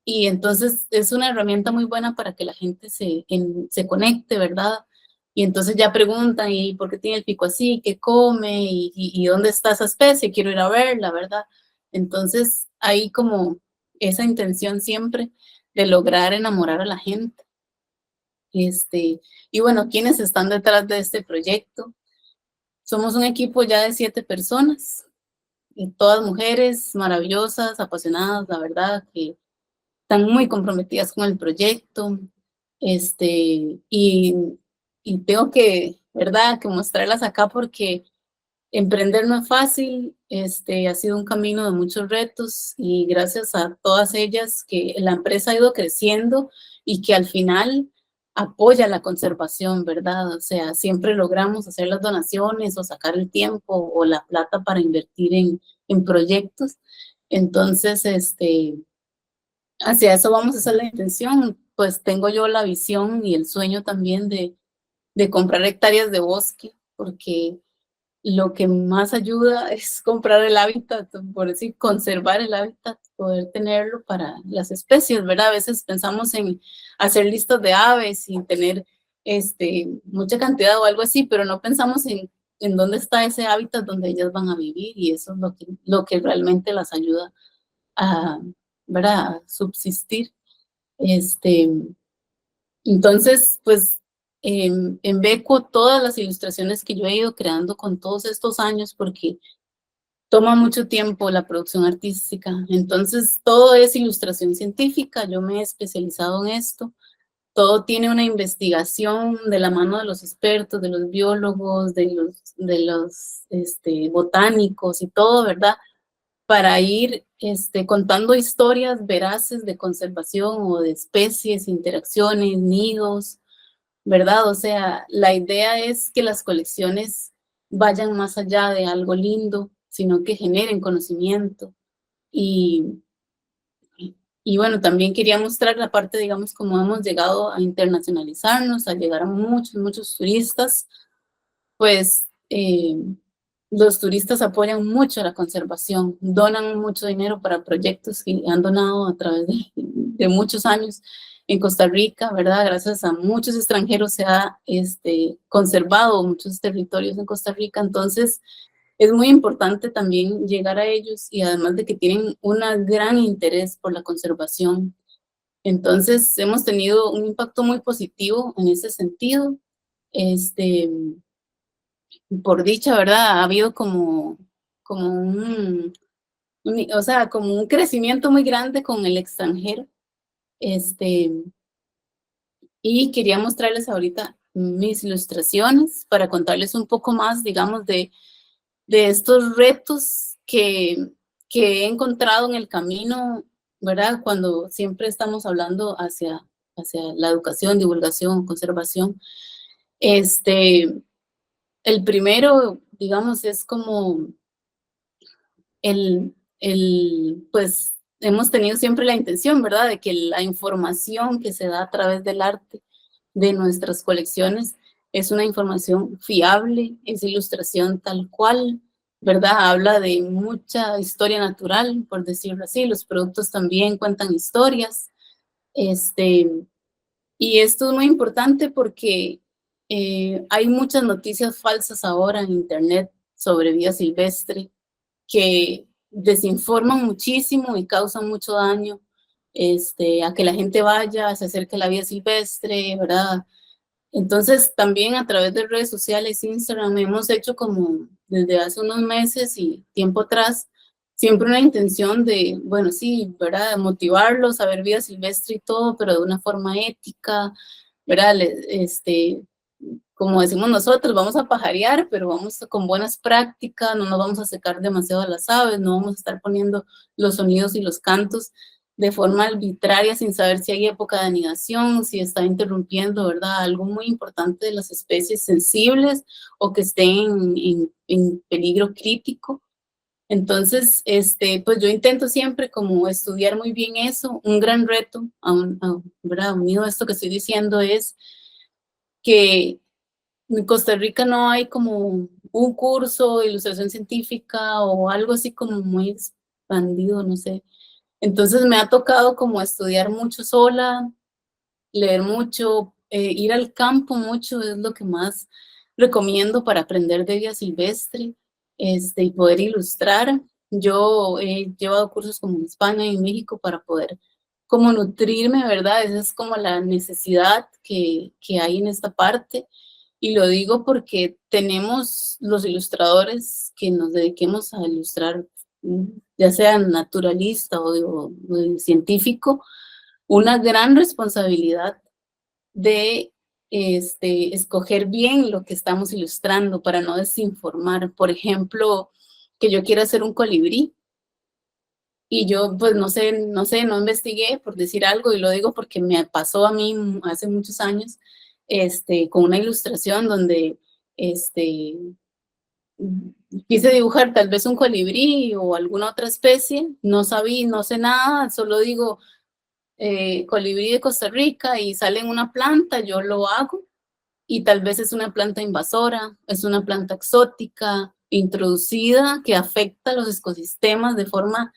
y entonces es una herramienta muy buena para que la gente se conecte, ¿verdad? Y entonces ya preguntan, ¿y por qué tiene el pico así? ¿Qué come? ¿Y dónde está esa especie? Quiero ir a verla, ¿verdad? Entonces hay como esa intención siempre de lograr enamorar a la gente. Y bueno, ¿quiénes están detrás de este proyecto? Somos un equipo ya de 7 personas, y todas mujeres maravillosas, apasionadas, la verdad, que están muy comprometidas con el proyecto, y, y tengo que, ¿verdad?, que mostrarlas acá porque emprender no es fácil, ha sido un camino de muchos retos y gracias a todas ellas que la empresa ha ido creciendo y que al final apoya la conservación, ¿verdad? O sea, siempre logramos hacer las donaciones o sacar el tiempo o la plata para invertir en proyectos. Entonces, hacia eso vamos a hacer la intención. Pues tengo yo la visión y el sueño también de comprar hectáreas de bosque, porque lo que más ayuda es comprar el hábitat, por decir, conservar el hábitat, poder tenerlo para las especies, ¿verdad? A veces pensamos en hacer listas de aves y tener mucha cantidad o algo así, pero no pensamos en dónde está ese hábitat donde ellas van a vivir, y eso es lo que realmente las ayuda a, ¿verdad?, a subsistir. Este, entonces, pues en Beco todas las ilustraciones que yo he ido creando con todos estos años, porque toma mucho tiempo la producción artística, entonces todo es ilustración científica, yo me he especializado en esto, todo tiene una investigación de la mano de los expertos, de los biólogos, de los botánicos y todo, ¿verdad?, para ir contando historias veraces de conservación o de especies, interacciones, nidos, ¿verdad? O sea, la idea es que las colecciones vayan más allá de algo lindo, sino que generen conocimiento. Y, y bueno, también quería mostrar la parte, digamos, cómo hemos llegado a internacionalizarnos, a llegar a muchos, muchos turistas. Pues los turistas apoyan mucho la conservación, donan mucho dinero para proyectos que han donado a través de muchos años en Costa Rica, ¿verdad? Gracias a muchos extranjeros se ha conservado muchos territorios en Costa Rica, entonces es muy importante también llegar a ellos, y además de que tienen un gran interés por la conservación. Entonces hemos tenido un impacto muy positivo en ese sentido. Por dicha, ¿verdad? Ha habido como o sea, como un crecimiento muy grande con el extranjero. Y quería mostrarles ahorita mis ilustraciones para contarles un poco más, digamos, de estos retos que he encontrado en el camino, ¿verdad? Cuando siempre estamos hablando hacia la educación, divulgación, conservación. El primero, digamos, es como pues hemos tenido siempre la intención, ¿verdad?, de que la información que se da a través del arte de nuestras colecciones es una información fiable, es ilustración tal cual, ¿verdad? Habla de mucha historia natural, por decirlo así. Los productos también cuentan historias. Y esto es muy importante porque hay muchas noticias falsas ahora en Internet sobre vida silvestre que desinforman muchísimo y causan mucho daño a que la gente vaya, se acerque a la vida silvestre, ¿verdad? Entonces, también a través de redes sociales, Instagram, hemos hecho como desde hace unos meses y tiempo atrás, siempre una intención de, bueno, sí, ¿verdad?, motivarlos a ver vida silvestre y todo, pero de una forma ética, ¿verdad? Como decimos nosotros, vamos a pajarear, pero vamos con buenas prácticas, no nos vamos a secar demasiado a las aves, no vamos a estar poniendo los sonidos y los cantos de forma arbitraria sin saber si hay época de anidación, si está interrumpiendo, ¿verdad? Algo muy importante de las especies sensibles o que estén en peligro crítico. Entonces, pues yo intento siempre como estudiar muy bien eso. Un gran reto, ¿verdad? Unido a esto que estoy diciendo, es que en Costa Rica no hay como un curso de ilustración científica o algo así como muy expandido, no sé. Entonces me ha tocado como estudiar mucho sola, leer mucho, ir al campo mucho es lo que más recomiendo para aprender de vida silvestre, y poder ilustrar. Yo he llevado cursos como en España y en México para poder como nutrirme, ¿verdad? Esa es como la necesidad que hay en esta parte. Y lo digo porque tenemos los ilustradores que nos dediquemos a ilustrar, ya sea naturalista o científico, una gran responsabilidad de escoger bien lo que estamos ilustrando para no desinformar. Por ejemplo, que yo quiero hacer un colibrí y yo pues no investigué por decir algo y lo digo porque me pasó a mí hace muchos años con una ilustración donde este, quise dibujar tal vez un colibrí o alguna otra especie, no sabía, no sé nada, solo digo colibrí de Costa Rica y sale en una planta, yo lo hago y tal vez es una planta invasora, es una planta exótica, introducida, que afecta a los ecosistemas de forma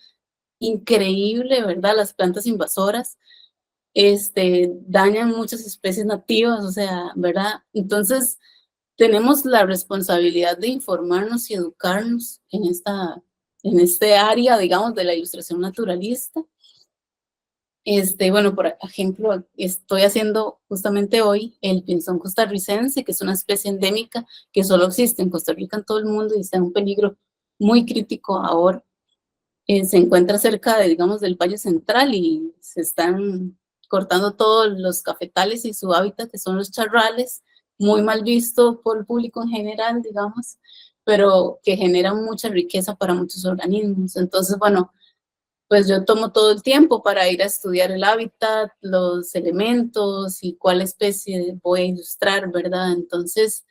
increíble, ¿verdad? Las plantas invasoras dañan muchas especies nativas, o sea, ¿verdad? Entonces, tenemos la responsabilidad de informarnos y educarnos en este área, digamos, de la ilustración naturalista. Bueno, por ejemplo, estoy haciendo justamente hoy el pinzón costarricense, que es una especie endémica que solo existe en Costa Rica, en todo el mundo, y está en un peligro muy crítico ahora. Se encuentra cerca de, digamos, del Valle Central y se están cortando todos los cafetales y su hábitat, que son los charrales, muy mal visto por el público en general, digamos, pero que generan mucha riqueza para muchos organismos. Entonces, bueno, pues yo tomo todo el tiempo para ir a estudiar el hábitat, los elementos y cuál especie voy a ilustrar, ¿verdad? Entonces,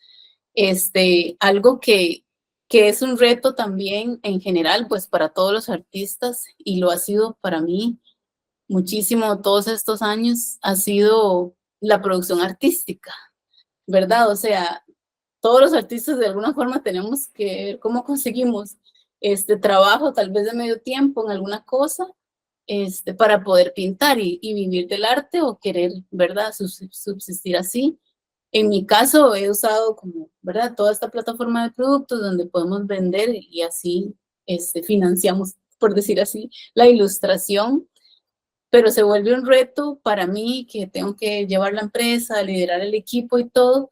algo que es un reto también en general, pues para todos los artistas, y lo ha sido para mí muchísimo todos estos años, ha sido la producción artística, ¿verdad? O sea, todos los artistas de alguna forma tenemos que ver cómo conseguimos este trabajo, tal vez de medio tiempo en alguna cosa, para poder pintar y vivir del arte o querer, ¿verdad?, subsistir así. En mi caso he usado como, ¿verdad?, toda esta plataforma de productos donde podemos vender y así financiamos, por decir así, la ilustración, pero se vuelve un reto para mí que tengo que llevar la empresa, liderar el equipo y todo,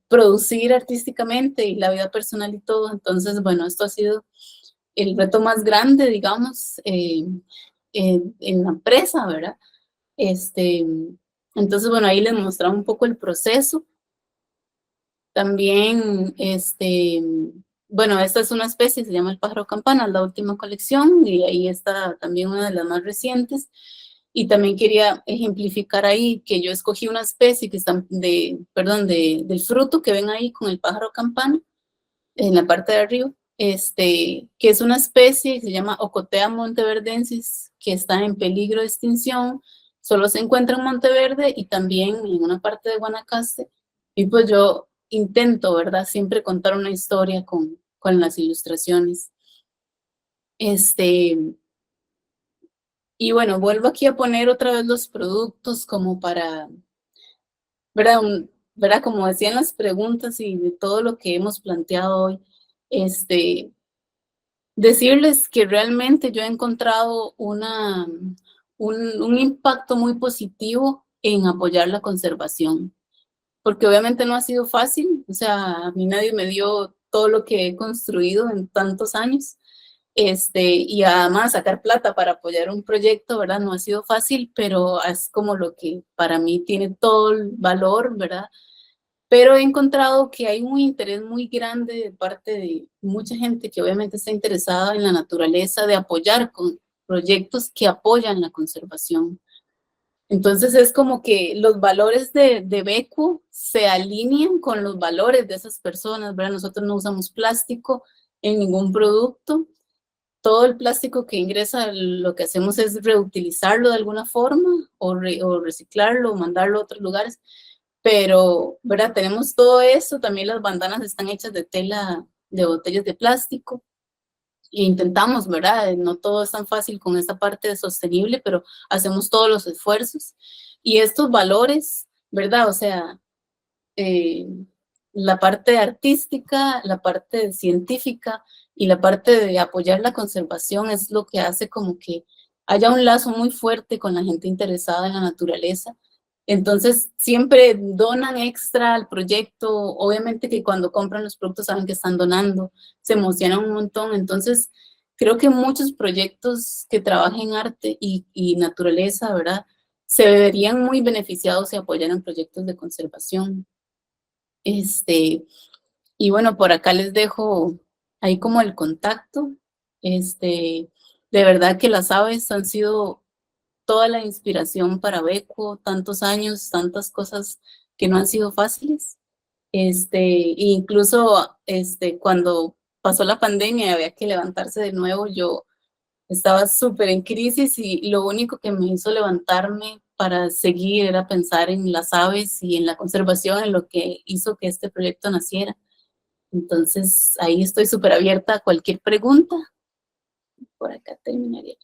producir artísticamente y la vida personal y todo. Entonces, bueno, esto ha sido el reto más grande, digamos, en la empresa, ¿verdad? Entonces, bueno, ahí les mostraba un poco el proceso. También, bueno, esta es una especie, se llama el pájaro campana, la última colección, y ahí está también una de las más recientes. Y también quería ejemplificar ahí que yo escogí una especie que está del fruto que ven ahí con el pájaro campana, en la parte de arriba, que es una especie que se llama Ocotea monteverdensis, que está en peligro de extinción, solo se encuentra en Monteverde y también en una parte de Guanacaste, y pues yo intento, ¿verdad?, siempre contar una historia con las ilustraciones. Y bueno, vuelvo aquí a poner otra vez los productos como para, ¿verdad? ¿Verdad? Como decían las preguntas y de todo lo que hemos planteado hoy, decirles que realmente yo he encontrado un impacto muy positivo en apoyar la conservación, porque obviamente no ha sido fácil, o sea, a mí nadie me dio todo lo que he construido en tantos años, y además sacar plata para apoyar un proyecto, ¿verdad? No ha sido fácil, pero es como lo que para mí tiene todo el valor, ¿verdad? Pero he encontrado que hay un interés muy grande de parte de mucha gente que obviamente está interesada en la naturaleza, de apoyar proyectos que apoyan la conservación. Entonces es como que los valores de Beco se alinean con los valores de esas personas, ¿verdad? Nosotros no usamos plástico en ningún producto. Todo el plástico que ingresa, lo que hacemos es reutilizarlo de alguna forma o reciclarlo o mandarlo a otros lugares. Pero, ¿verdad? Tenemos todo eso. También las bandanas están hechas de tela de botellas de plástico. E intentamos, ¿verdad? No todo es tan fácil con esta parte de sostenible, pero hacemos todos los esfuerzos. Y estos valores, ¿verdad? O sea, la parte artística, la parte científica y la parte de apoyar la conservación es lo que hace como que haya un lazo muy fuerte con la gente interesada en la naturaleza. Entonces, siempre donan extra al proyecto. Obviamente que cuando compran los productos saben que están donando, se emocionan un montón. Entonces, creo que muchos proyectos que trabajen en arte y naturaleza, ¿verdad? Se verían muy beneficiados si apoyaran proyectos de conservación. Y bueno, por acá les dejo ahí como el contacto. De verdad que las aves han sido toda la inspiración para Beco, tantos años, tantas cosas que no han sido fáciles. Incluso cuando pasó la pandemia y había que levantarse de nuevo, yo estaba súper en crisis y lo único que me hizo levantarme para seguir era pensar en las aves y en la conservación, en lo que hizo que este proyecto naciera. Entonces, ahí estoy súper abierta a cualquier pregunta. Por acá terminaría.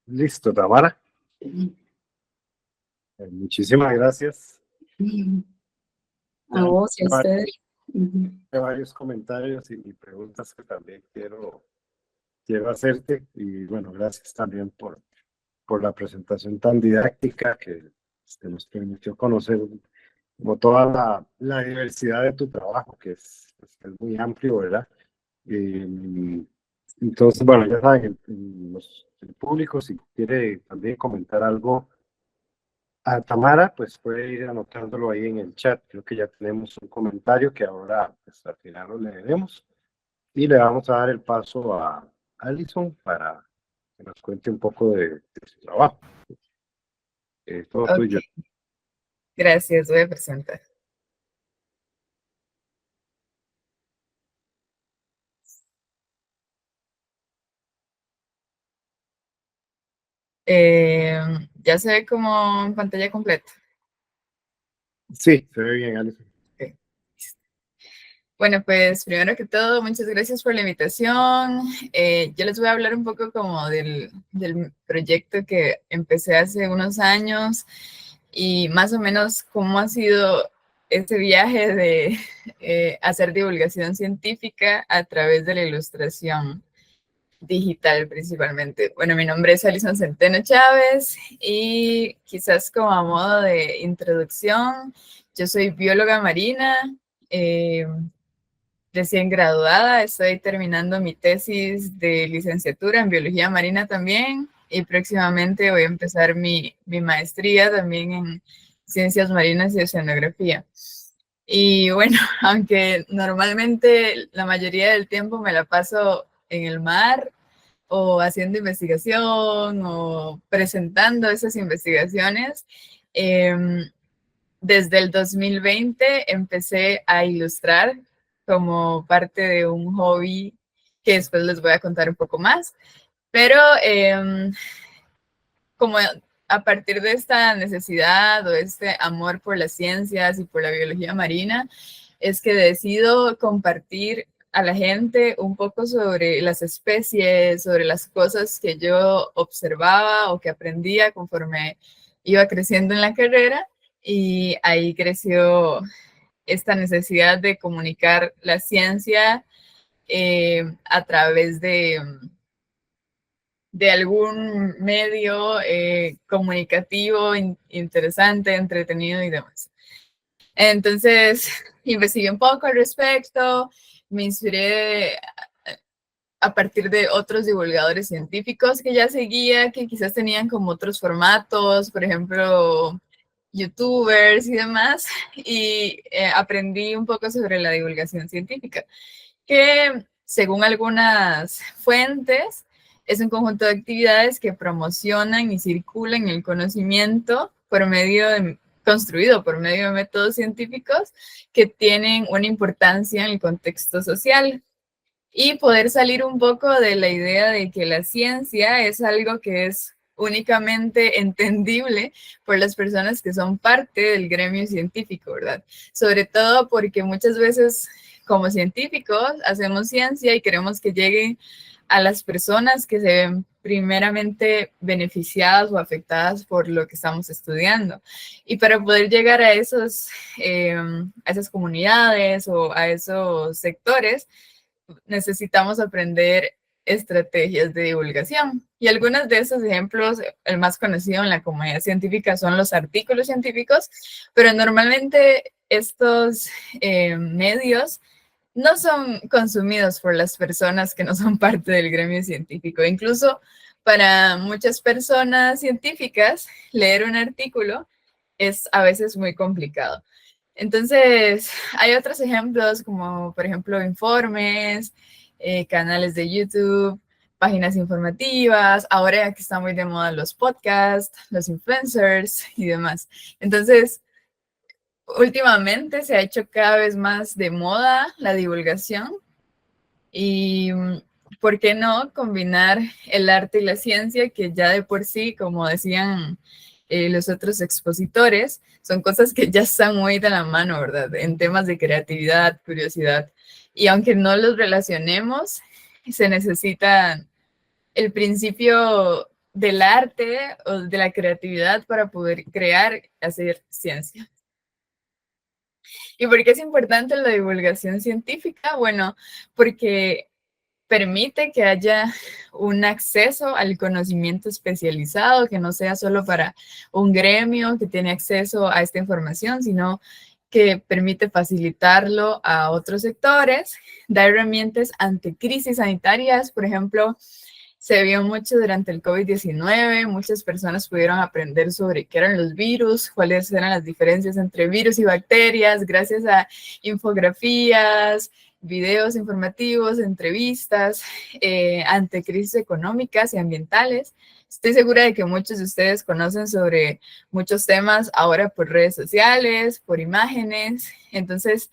Listo, Tamara. Muchísimas gracias. A vos y a ustedes. Hay varios comentarios y preguntas que también quiero hacerte. Y bueno, gracias también por la presentación tan didáctica que nos permitió conocer como toda la diversidad de tu trabajo, que es muy amplio, ¿verdad? Entonces, bueno, ya saben, el público, si quiere también comentar algo a Tamara, pues puede ir anotándolo ahí en el chat. Creo que ya tenemos un comentario que ahora, pues al final lo leeremos. Y le vamos a dar el paso a Alison para que nos cuente un poco de su trabajo. Todo tuyo. Gracias, voy a presentar. Ya se ve como en pantalla completa. Sí, se ve bien, Alison. Okay. Bueno, pues primero que todo, muchas gracias por la invitación. Yo les voy a hablar un poco como del proyecto que empecé hace unos años y más o menos cómo ha sido este viaje de hacer divulgación científica a través de la ilustración digital principalmente. Bueno, mi nombre es Alison Centeno Chávez y quizás como a modo de introducción, yo soy bióloga marina, recién graduada, estoy terminando mi tesis de licenciatura en biología marina también y próximamente voy a empezar mi maestría también en ciencias marinas y oceanografía. Y bueno, aunque normalmente la mayoría del tiempo me la paso en el mar o haciendo investigación o presentando esas investigaciones, desde el 2020 empecé a ilustrar como parte de un hobby que después les voy a contar un poco más. Pero como a partir de esta necesidad o este amor por las ciencias y por la biología marina, es que decido compartir a la gente un poco sobre las especies, sobre las cosas que yo observaba o que aprendía conforme iba creciendo en la carrera, y ahí creció esta necesidad de comunicar la ciencia a través de algún medio comunicativo interesante, entretenido y demás. Entonces, investigué un poco al respecto, me inspiré a partir de otros divulgadores científicos que ya seguía, que quizás tenían como otros formatos. Por ejemplo, youtubers y demás, y aprendí un poco sobre la divulgación científica, que según algunas fuentes es un conjunto de actividades que promocionan y circulan el conocimiento construido por medio de métodos científicos que tienen una importancia en el contexto social. Y poder salir un poco de la idea de que la ciencia es algo que es únicamente entendible por las personas que son parte del gremio científico, ¿verdad? Sobre todo porque muchas veces como científicos hacemos ciencia y queremos que llegue a las personas que se ven primeramente beneficiadas o afectadas por lo que estamos estudiando. Y para poder llegar a esas comunidades o a esos sectores, necesitamos aprender estrategias de divulgación. Y algunos de esos ejemplos, el más conocido en la comunidad científica son los artículos científicos, pero normalmente estos medios no son consumidos por las personas que no son parte del gremio científico. Incluso para muchas personas científicas, leer un artículo es a veces muy complicado. Entonces, hay otros ejemplos como, por ejemplo, informes, canales de YouTube, páginas informativas, ahora que están muy de moda los podcasts, los influencers y demás. Entonces, últimamente se ha hecho cada vez más de moda la divulgación y, ¿por qué no combinar el arte y la ciencia, que ya de por sí, como decían los otros expositores, son cosas que ya están muy de la mano, ¿verdad? En temas de creatividad, curiosidad. Y aunque no los relacionemos, se necesita el principio del arte o de la creatividad para poder crear, hacer ciencia. ¿Y por qué es importante la divulgación científica? Bueno, porque permite que haya un acceso al conocimiento especializado, que no sea solo para un gremio que tiene acceso a esta información, sino que permite facilitarlo a otros sectores, da herramientas ante crisis sanitarias. Por ejemplo, se vio mucho durante el COVID-19, muchas personas pudieron aprender sobre qué eran los virus, cuáles eran las diferencias entre virus y bacterias, gracias a infografías, videos informativos, entrevistas, ante crisis económicas y ambientales. Estoy segura de que muchos de ustedes conocen sobre muchos temas ahora por redes sociales, por imágenes. Entonces,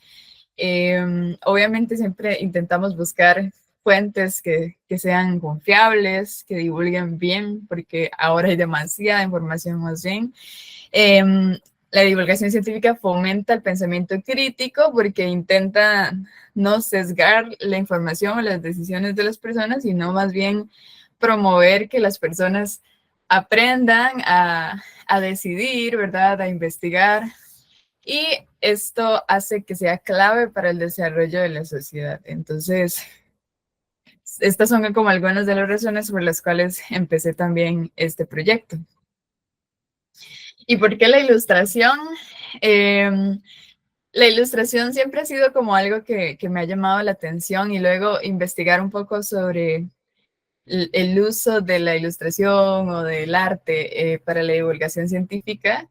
obviamente siempre intentamos buscar fuentes que sean confiables, que divulguen bien, porque ahora hay demasiada información más bien. La divulgación científica fomenta el pensamiento crítico porque intenta no sesgar la información o las decisiones de las personas, sino más bien promover que las personas aprendan a decidir, ¿verdad? A investigar. Y esto hace que sea clave para el desarrollo de la sociedad. Entonces, estas son como algunas de las razones por las cuales empecé también este proyecto. ¿Y por qué la ilustración? La ilustración siempre ha sido como algo que me ha llamado la atención, y luego investigar un poco sobre el uso de la ilustración o del arte para la divulgación científica.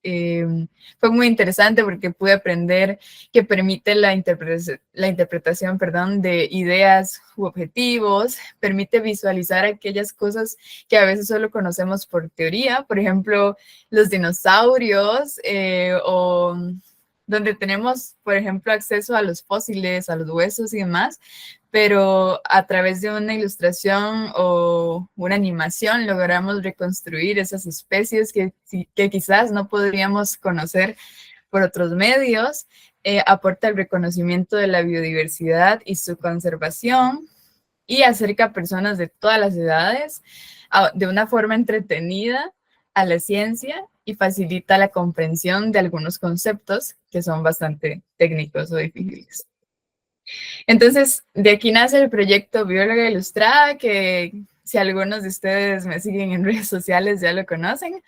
Fue muy interesante porque pude aprender que permite la interpretación, perdón, de ideas u objetivos, permite visualizar aquellas cosas que a veces solo conocemos por teoría, por ejemplo, los dinosaurios, o donde tenemos, por ejemplo, acceso a los fósiles, a los huesos y demás, pero a través de una ilustración o una animación logramos reconstruir esas especies que quizás no podríamos conocer por otros medios. Aporta el reconocimiento de la biodiversidad y su conservación, y acerca a personas de todas las edades de una forma entretenida a la ciencia, y facilita la comprensión de algunos conceptos que son bastante técnicos o difíciles. Entonces, de aquí nace el proyecto Bióloga Ilustrada, que si algunos de ustedes me siguen en redes sociales ya lo conocen.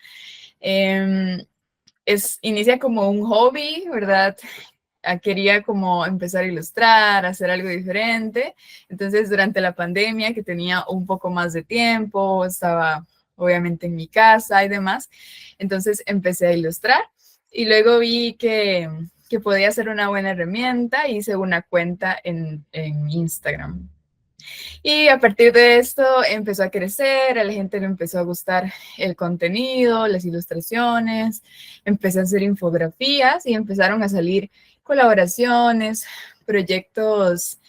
Inicia como un hobby, ¿verdad? Quería como empezar a ilustrar, hacer algo diferente. Entonces, durante la pandemia, que tenía un poco más de tiempo, estaba obviamente en mi casa y demás, entonces empecé a ilustrar. y luego vi que podía ser una buena herramienta, y hice una cuenta en Instagram. Y a partir de esto empezó a crecer, a la gente le empezó a gustar el contenido, las ilustraciones, empecé a hacer infografías y empezaron a salir colaboraciones, proyectos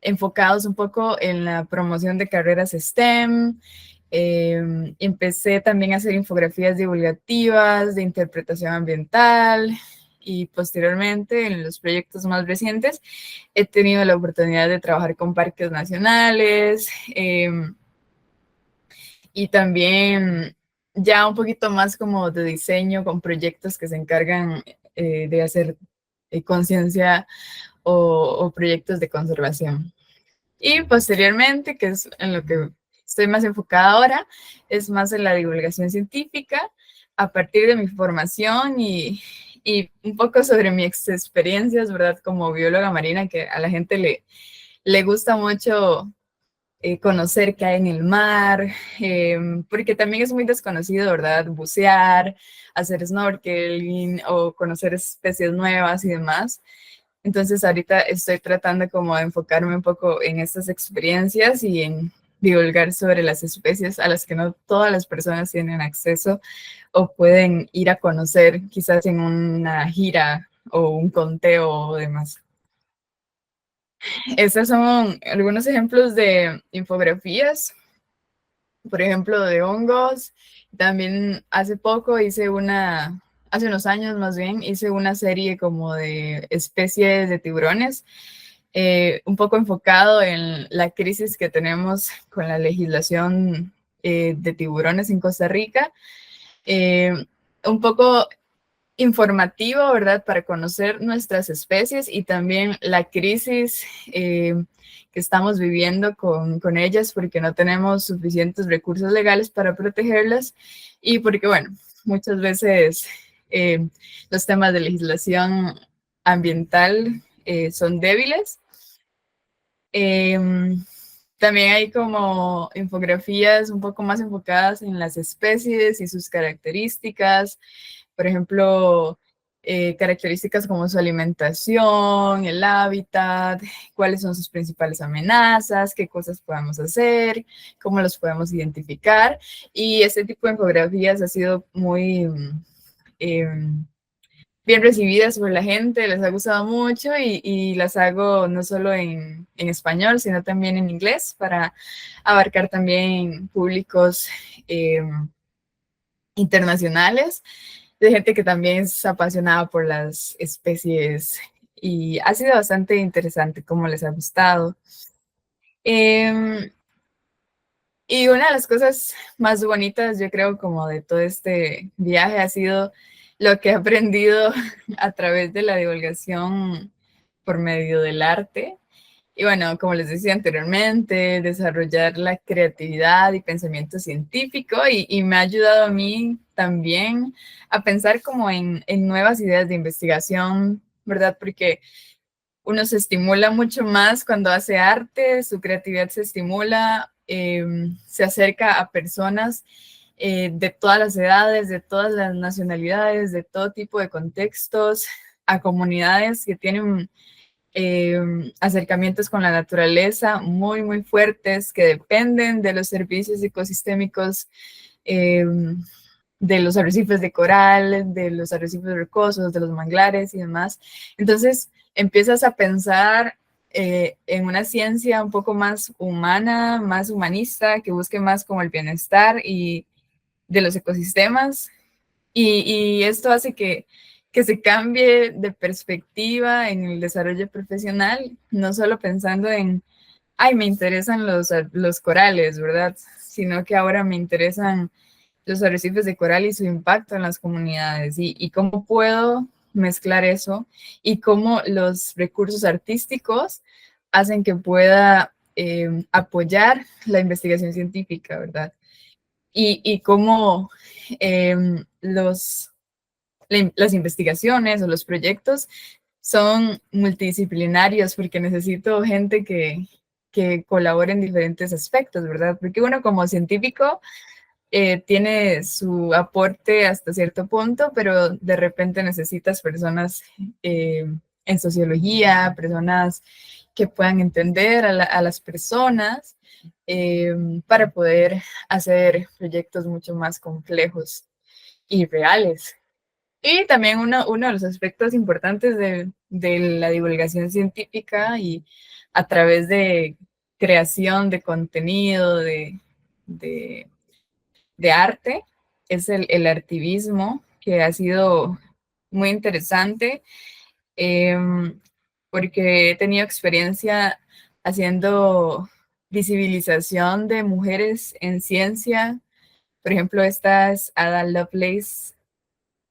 enfocados un poco en la promoción de carreras STEM. Empecé también a hacer infografías divulgativas de interpretación ambiental, y posteriormente, en los proyectos más recientes, he tenido la oportunidad de trabajar con parques nacionales, y también ya un poquito más como de diseño, con proyectos que se encargan de hacer conciencia o proyectos de conservación. Y posteriormente, que es en lo que estoy más enfocada ahora, es más en la divulgación científica, a partir de mi formación y un poco sobre mis experiencias, ¿verdad? Como bióloga marina, que a la gente le gusta mucho conocer qué hay en el mar, porque también es muy desconocido, ¿verdad? Bucear, hacer snorkeling o conocer especies nuevas y demás. Entonces ahorita estoy tratando como de enfocarme un poco en estas experiencias y en divulgar sobre las especies a las que no todas las personas tienen acceso o pueden ir a conocer quizás en una gira o un conteo o demás. Estos son algunos ejemplos de infografías, por ejemplo, de hongos. También hace poco hace unos años más bien, hice una serie como de especies de tiburones, un poco enfocado en la crisis que tenemos con la legislación de tiburones en Costa Rica. Un poco informativo, ¿verdad? Para conocer nuestras especies y también la crisis que estamos viviendo con ellas, porque no tenemos suficientes recursos legales para protegerlas y porque, bueno, muchas veces los temas de legislación ambiental son débiles. También hay como infografías un poco más enfocadas en las especies y sus características. Por ejemplo, características como su alimentación, el hábitat, cuáles son sus principales amenazas, qué cosas podemos hacer, cómo los podemos identificar. Y este tipo de infografías ha sido muy bien recibidas por la gente, les ha gustado mucho y las hago no solo en español, sino también en inglés para abarcar también públicos internacionales, de gente que también es apasionada por las especies, y ha sido bastante interesante cómo les ha gustado. Y una de las cosas más bonitas, yo creo, como de todo este viaje ha sido lo que he aprendido a través de la divulgación por medio del arte. Y bueno, como les decía anteriormente, desarrollar la creatividad y pensamiento científico, y me ha ayudado a mí también a pensar como en nuevas ideas de investigación, ¿verdad? Porque uno se estimula mucho más cuando hace arte, su creatividad se estimula, se acerca a personas de todas las edades, de todas las nacionalidades, de todo tipo de contextos, a comunidades que tienen acercamientos con la naturaleza muy, muy fuertes, que dependen de los servicios ecosistémicos, de los arrecifes de coral, de los arrecifes rocosos, de los manglares y demás. Entonces empiezas a pensar en una ciencia un poco más humana, más humanista, que busque más como el bienestar y de los ecosistemas. Y esto hace que se cambie de perspectiva en el desarrollo profesional, no solo pensando en, ay, me interesan los corales, ¿verdad? Sino que ahora me interesan los arrecifes de coral y su impacto en las comunidades, y cómo puedo mezclar eso y cómo los recursos artísticos hacen que pueda apoyar la investigación científica, ¿verdad? Y cómo las investigaciones o los proyectos son multidisciplinarios, porque necesito gente que colabore en diferentes aspectos, ¿verdad? Porque uno como científico tiene su aporte hasta cierto punto, pero de repente necesitas personas en sociología, personas que puedan entender a las personas para poder hacer proyectos mucho más complejos y reales. Y también uno de los aspectos importantes de la divulgación científica y a través de creación de contenido, de arte, es el artivismo, que ha sido muy interesante, porque he tenido experiencia haciendo visibilización de mujeres en ciencia. Por ejemplo, esta es Ada Lovelace,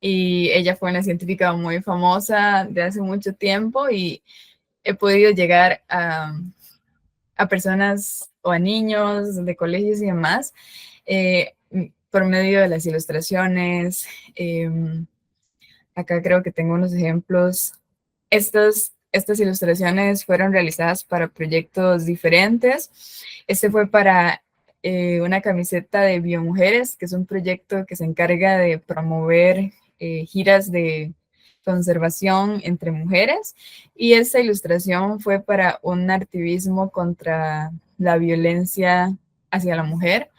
y ella fue una científica muy famosa de hace mucho tiempo, y he podido llegar a personas o a niños de colegios y demás, por medio de las ilustraciones. Acá creo que tengo unos ejemplos. Estas ilustraciones fueron realizadas para proyectos diferentes. Este fue para una camiseta de Biomujeres, que es un proyecto que se encarga de promover giras de conservación entre mujeres. Y esta ilustración fue para un activismo contra la violencia hacia la mujer.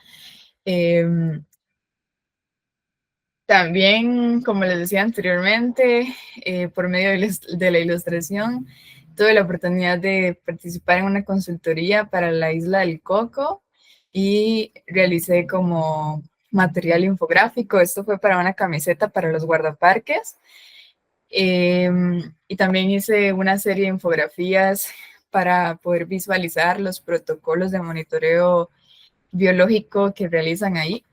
También, como les decía anteriormente, por medio de la ilustración, tuve la oportunidad de participar en una consultoría para la Isla del Coco y realicé como material infográfico. Esto fue para una camiseta para los guardaparques. Y también hice una serie de infografías para poder visualizar los protocolos de monitoreo biológico que realizan ahí.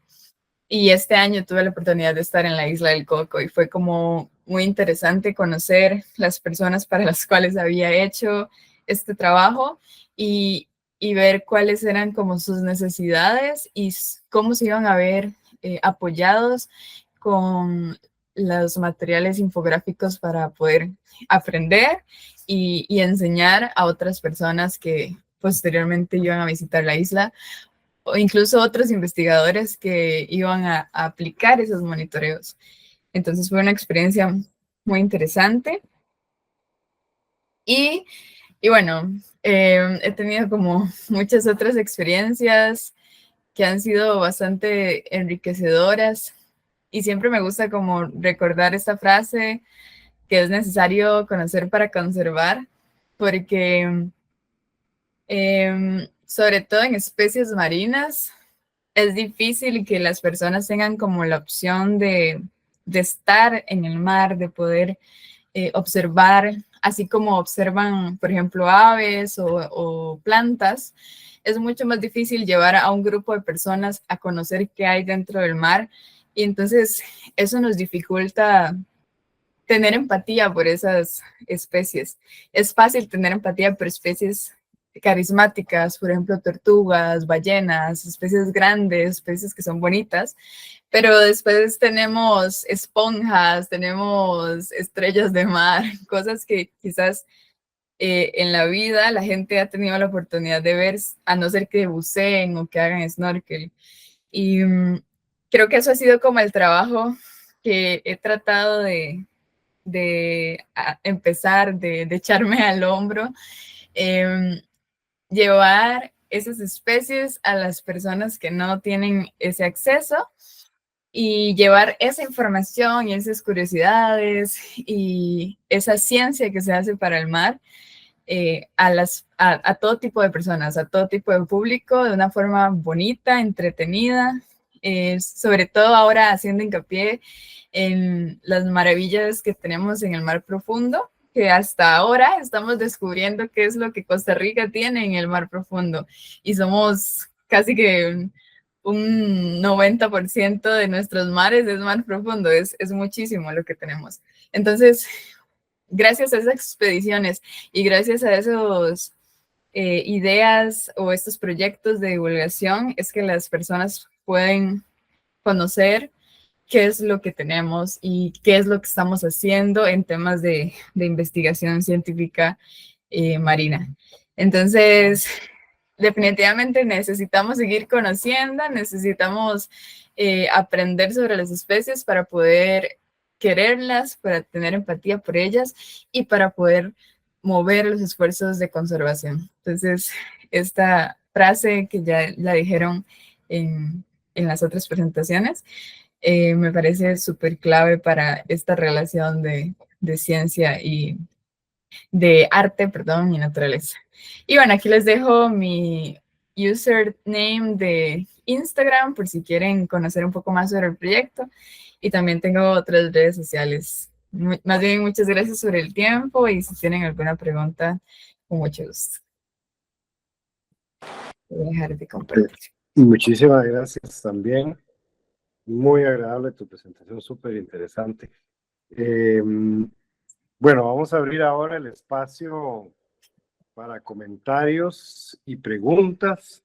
Y este año tuve la oportunidad de estar en la Isla del Coco y fue como muy interesante conocer las personas para las cuales había hecho este trabajo y ver cuáles eran como sus necesidades y cómo se iban a ver apoyados con los materiales infográficos para poder aprender y enseñar a otras personas que posteriormente iban a visitar la isla, o incluso otros investigadores que iban a aplicar esos monitoreos. Entonces fue una experiencia muy interesante. Y bueno, he tenido como muchas otras experiencias que han sido bastante enriquecedoras, y siempre me gusta como recordar esta frase, que es necesario conocer para conservar, porque sobre todo en especies marinas, es difícil que las personas tengan como la opción de estar en el mar, de poder observar, así como observan, por ejemplo, aves o plantas. Es mucho más difícil llevar a un grupo de personas a conocer qué hay dentro del mar, y entonces eso nos dificulta tener empatía por esas especies. Es fácil tener empatía por especies carismáticas, por ejemplo, tortugas, ballenas, especies grandes, especies que son bonitas, pero después tenemos esponjas, tenemos estrellas de mar, cosas que quizás en la vida la gente ha tenido la oportunidad de ver, a no ser que buceen o que hagan snorkel. Y creo que eso ha sido como el trabajo que he tratado de empezar, de echarme al hombro, llevar esas especies a las personas que no tienen ese acceso, y llevar esa información y esas curiosidades y esa ciencia que se hace para el mar a todo tipo de personas, a todo tipo de público, de una forma bonita, entretenida, sobre todo ahora haciendo hincapié en las maravillas que tenemos en el mar profundo, que hasta ahora estamos descubriendo qué es lo que Costa Rica tiene en el mar profundo, y somos casi que un 90% de nuestros mares es mar profundo, es muchísimo lo que tenemos. Entonces, gracias a esas expediciones y gracias a esos ideas o estos proyectos de divulgación, es que las personas pueden conocer qué es lo que tenemos y qué es lo que estamos haciendo en temas de investigación científica marina. Entonces, definitivamente necesitamos seguir conociendo, necesitamos aprender sobre las especies para poder quererlas, para tener empatía por ellas y para poder mover los esfuerzos de conservación. Entonces, esta frase que ya la dijeron en las otras presentaciones, me parece súper clave para esta relación de ciencia y de arte, perdón, y naturaleza. Y bueno, aquí les dejo mi username de Instagram por si quieren conocer un poco más sobre el proyecto. Y también tengo otras redes sociales. Más bien, muchas gracias por el tiempo y si tienen alguna pregunta, con mucho gusto. Voy a dejar de compartir. Muchísimas gracias también. Muy agradable tu presentación, súper interesante. Bueno, vamos a abrir ahora el espacio para comentarios y preguntas.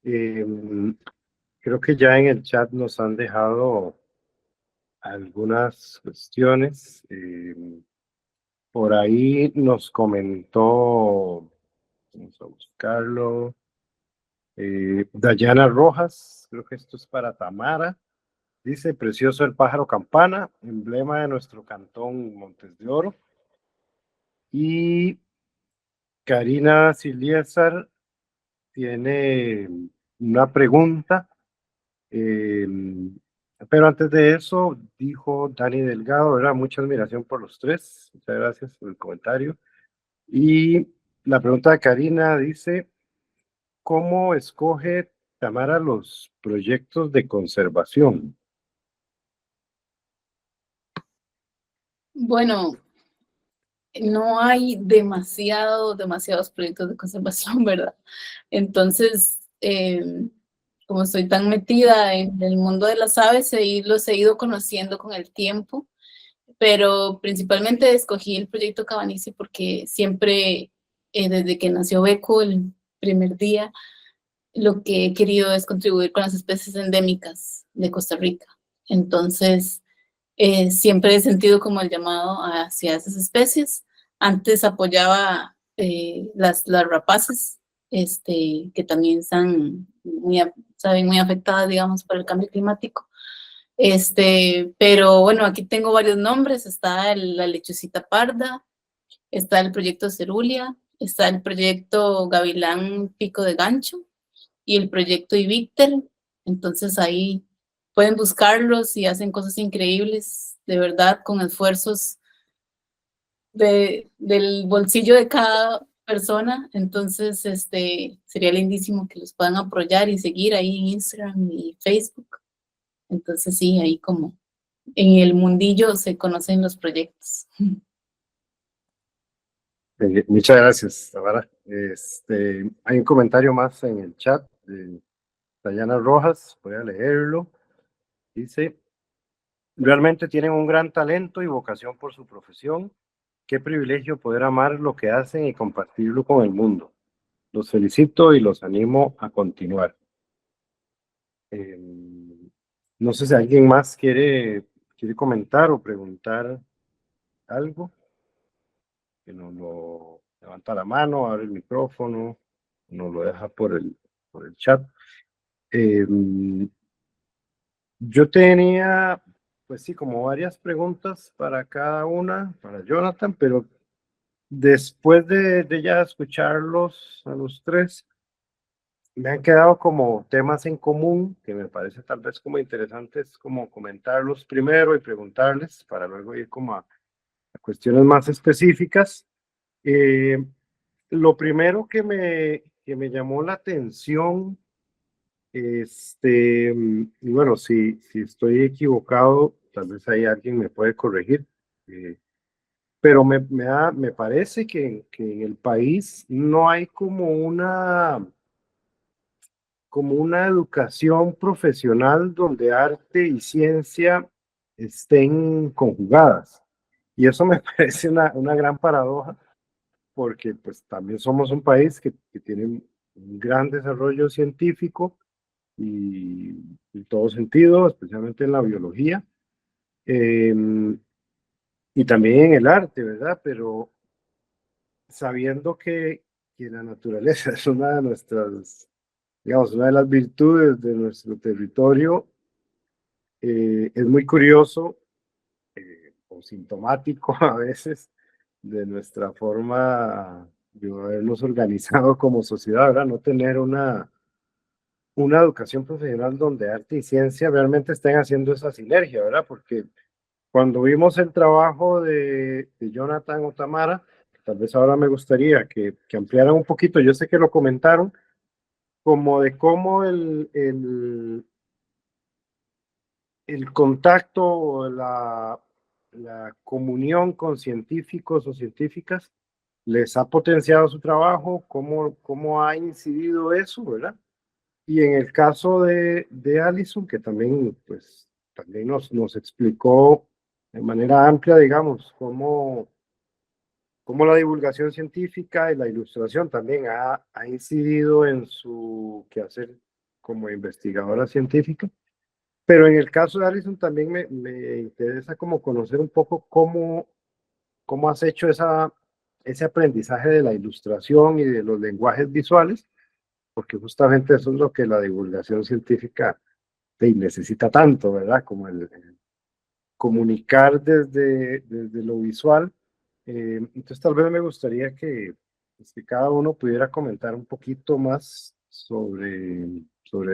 Creo que ya en el chat nos han dejado algunas cuestiones. Por ahí nos comentó, vamos a buscarlo, Dayana Rojas, creo que esto es para Tamara. Dice, precioso el pájaro campana, emblema de nuestro cantón Montes de Oro. Y Karina Siliesar tiene una pregunta, pero antes de eso dijo Dani Delgado, ¿verdad? Mucha admiración por los tres, muchas gracias por el comentario. Y la pregunta de Karina dice, ¿cómo escoge Tamara los proyectos de conservación? Bueno, no hay demasiados proyectos de conservación, ¿verdad? Entonces, como estoy tan metida en el mundo de las aves, los he ido conociendo con el tiempo, pero principalmente escogí el proyecto Cavanisi porque siempre, desde que nació Beco, el primer día, lo que he querido es contribuir con las especies endémicas de Costa Rica. Entonces, siempre he sentido como el llamado hacia esas especies. Antes apoyaba las rapaces, que también están muy afectadas, digamos, por el cambio climático. Pero bueno, aquí tengo varios nombres. Está la lechucita parda, está el proyecto Cerulia, está el proyecto Gavilán Pico de Gancho y el proyecto Ivícter. Entonces ahí pueden buscarlos y hacen cosas increíbles, de verdad, con esfuerzos del bolsillo de cada persona. Entonces, sería lindísimo que los puedan apoyar y seguir ahí en Instagram y Facebook. Entonces, sí, ahí como en el mundillo se conocen los proyectos. Muchas gracias, Tamara. Hay un comentario más en el chat de Dayana Rojas, voy a leerlo. Dice, realmente tienen un gran talento y vocación por su profesión. Qué privilegio poder amar lo que hacen y compartirlo con el mundo. Los felicito y los animo a continuar. No sé si alguien más quiere comentar o preguntar algo. Que nos lo levanta la mano, abre el micrófono, nos lo deja por el chat. Yo tenía, pues sí, como varias preguntas para cada una, para Jonathan, pero después de ya escucharlos a los tres, me han quedado como temas en común que me parece tal vez como interesantes como comentarlos primero y preguntarles para luego ir como a cuestiones más específicas. Lo primero que me llamó la atención, y bueno, si estoy equivocado, tal vez ahí alguien me puede corregir, pero me parece que en el país no hay como una educación profesional donde arte y ciencia estén conjugadas. Y eso me parece una gran paradoja, porque pues también somos un país que tiene un gran desarrollo científico y en todo sentido, especialmente en la biología, y también en el arte, ¿verdad? Pero sabiendo que que la naturaleza es una de nuestras, digamos, una de las virtudes de nuestro territorio. Es muy curioso o sintomático a veces de nuestra forma de habernos organizado como sociedad, ¿verdad? No tener una educación profesional donde arte y ciencia realmente estén haciendo esa sinergia, ¿verdad? Porque cuando vimos el trabajo de Jonathan Otamara, tal vez ahora me gustaría que ampliaran un poquito, yo sé que lo comentaron, como de cómo el contacto o la comunión con científicos o científicas les ha potenciado su trabajo, cómo ha incidido eso, ¿verdad? Y en el caso de Alison, que también, pues, también nos explicó de manera amplia, digamos, cómo la divulgación científica y la ilustración también ha incidido en su quehacer como investigadora científica. Pero en el caso de Alison también me interesa como conocer un poco cómo has hecho ese aprendizaje de la ilustración y de los lenguajes visuales, porque justamente eso es lo que la divulgación científica necesita tanto, ¿verdad? Como el comunicar desde lo visual. Entonces tal vez me gustaría que cada uno pudiera comentar un poquito más sobre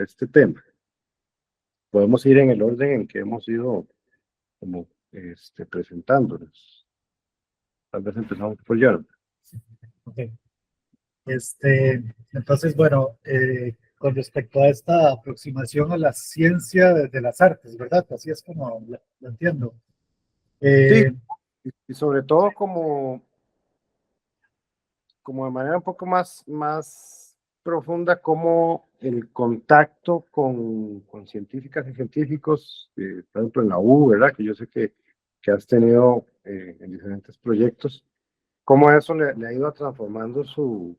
este tema. Podemos ir en el orden en que hemos ido como presentándonos. Tal vez empezamos por Jonathan. Okay. Entonces, bueno, con respecto a esta aproximación a la ciencia de las artes, ¿verdad? Así es como lo entiendo. Sí, y sobre todo como de manera un poco más profunda, como el contacto con científicas y científicos, por ejemplo en la U, ¿verdad? Que yo sé que has tenido en diferentes proyectos, cómo eso le ha ido transformando su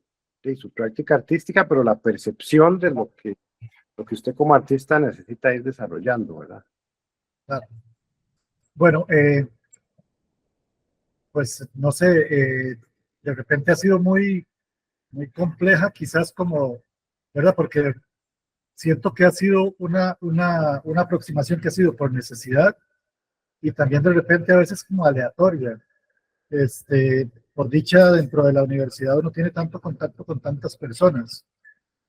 práctica artística, pero la percepción de lo que usted como artista necesita ir desarrollando, ¿verdad? Claro. Bueno, pues no sé, de repente ha sido muy compleja, quizás como, ¿verdad? Porque siento que ha sido una aproximación que ha sido por necesidad y también de repente a veces como aleatoria. Por dicha, dentro de la universidad uno tiene tanto contacto con tantas personas.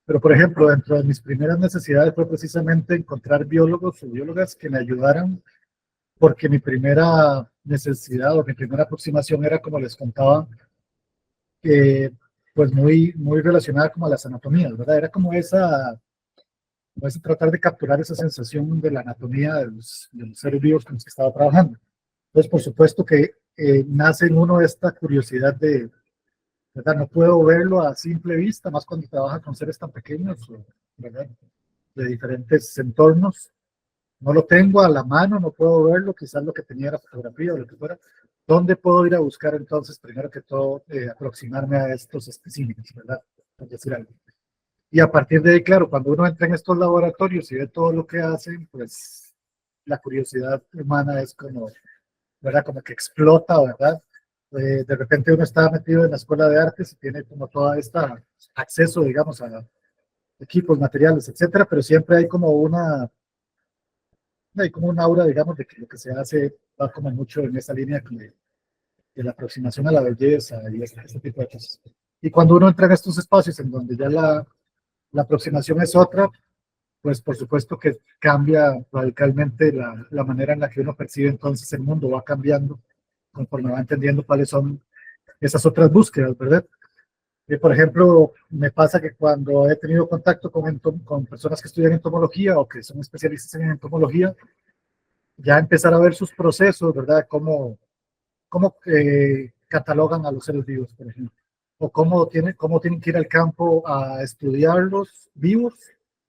Pero, por ejemplo, dentro de mis primeras necesidades fue precisamente encontrar biólogos o biólogas que me ayudaran, porque mi primera necesidad o mi primera aproximación era, como les contaba, pues muy relacionada como a las anatomías, ¿verdad? Era como ese tratar de capturar esa sensación de la anatomía de los seres vivos con los que estaba trabajando. Entonces, por supuesto que nace en uno esta curiosidad de, ¿verdad? No puedo verlo a simple vista, más cuando trabaja con seres tan pequeños, ¿verdad? De diferentes entornos. No lo tengo a la mano, no puedo verlo, quizás lo que tenía era fotografía o lo que fuera. ¿Dónde puedo ir a buscar entonces, primero que todo, aproximarme a estos especímenes, ¿verdad? Por decir algo. Y a partir de ahí, claro, cuando uno entra en estos laboratorios y ve todo lo que hacen, pues la curiosidad humana es como, ¿verdad? Como que explota, ¿verdad? De repente uno está metido en la escuela de artes y tiene como toda esta acceso, digamos, a equipos, materiales, etcétera, pero siempre hay como hay como un aura, digamos, de que lo que se hace va como mucho en esa línea de la aproximación a la belleza y este tipo de cosas. Y cuando uno entra en estos espacios en donde ya la aproximación es otra, pues por supuesto que cambia radicalmente la manera en la que uno percibe entonces el mundo, va cambiando conforme va entendiendo cuáles son esas otras búsquedas, ¿verdad? Por ejemplo, me pasa que cuando he tenido contacto con personas que estudian entomología o que son especialistas en entomología, ya empezar a ver sus procesos, ¿verdad? Cómo catalogan a los seres vivos, por ejemplo, o cómo tienen que ir al campo a estudiarlos vivos,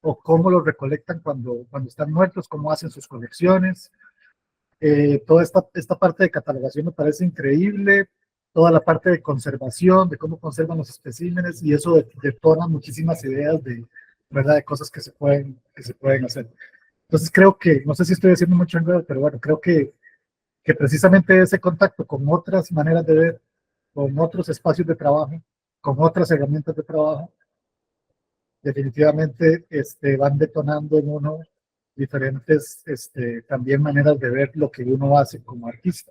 o cómo los recolectan cuando están muertos, cómo hacen sus colecciones. Toda esta parte de catalogación me parece increíble, toda la parte de conservación, de cómo conservan los especímenes, y eso detona muchísimas ideas de, ¿verdad? De cosas que se pueden hacer. Entonces creo que, no sé si estoy haciendo mucho enredo, pero bueno, creo que precisamente ese contacto con otras maneras de ver, con otros espacios de trabajo, con otras herramientas de trabajo, definitivamente van detonando en uno diferentes también maneras de ver lo que uno hace como artista.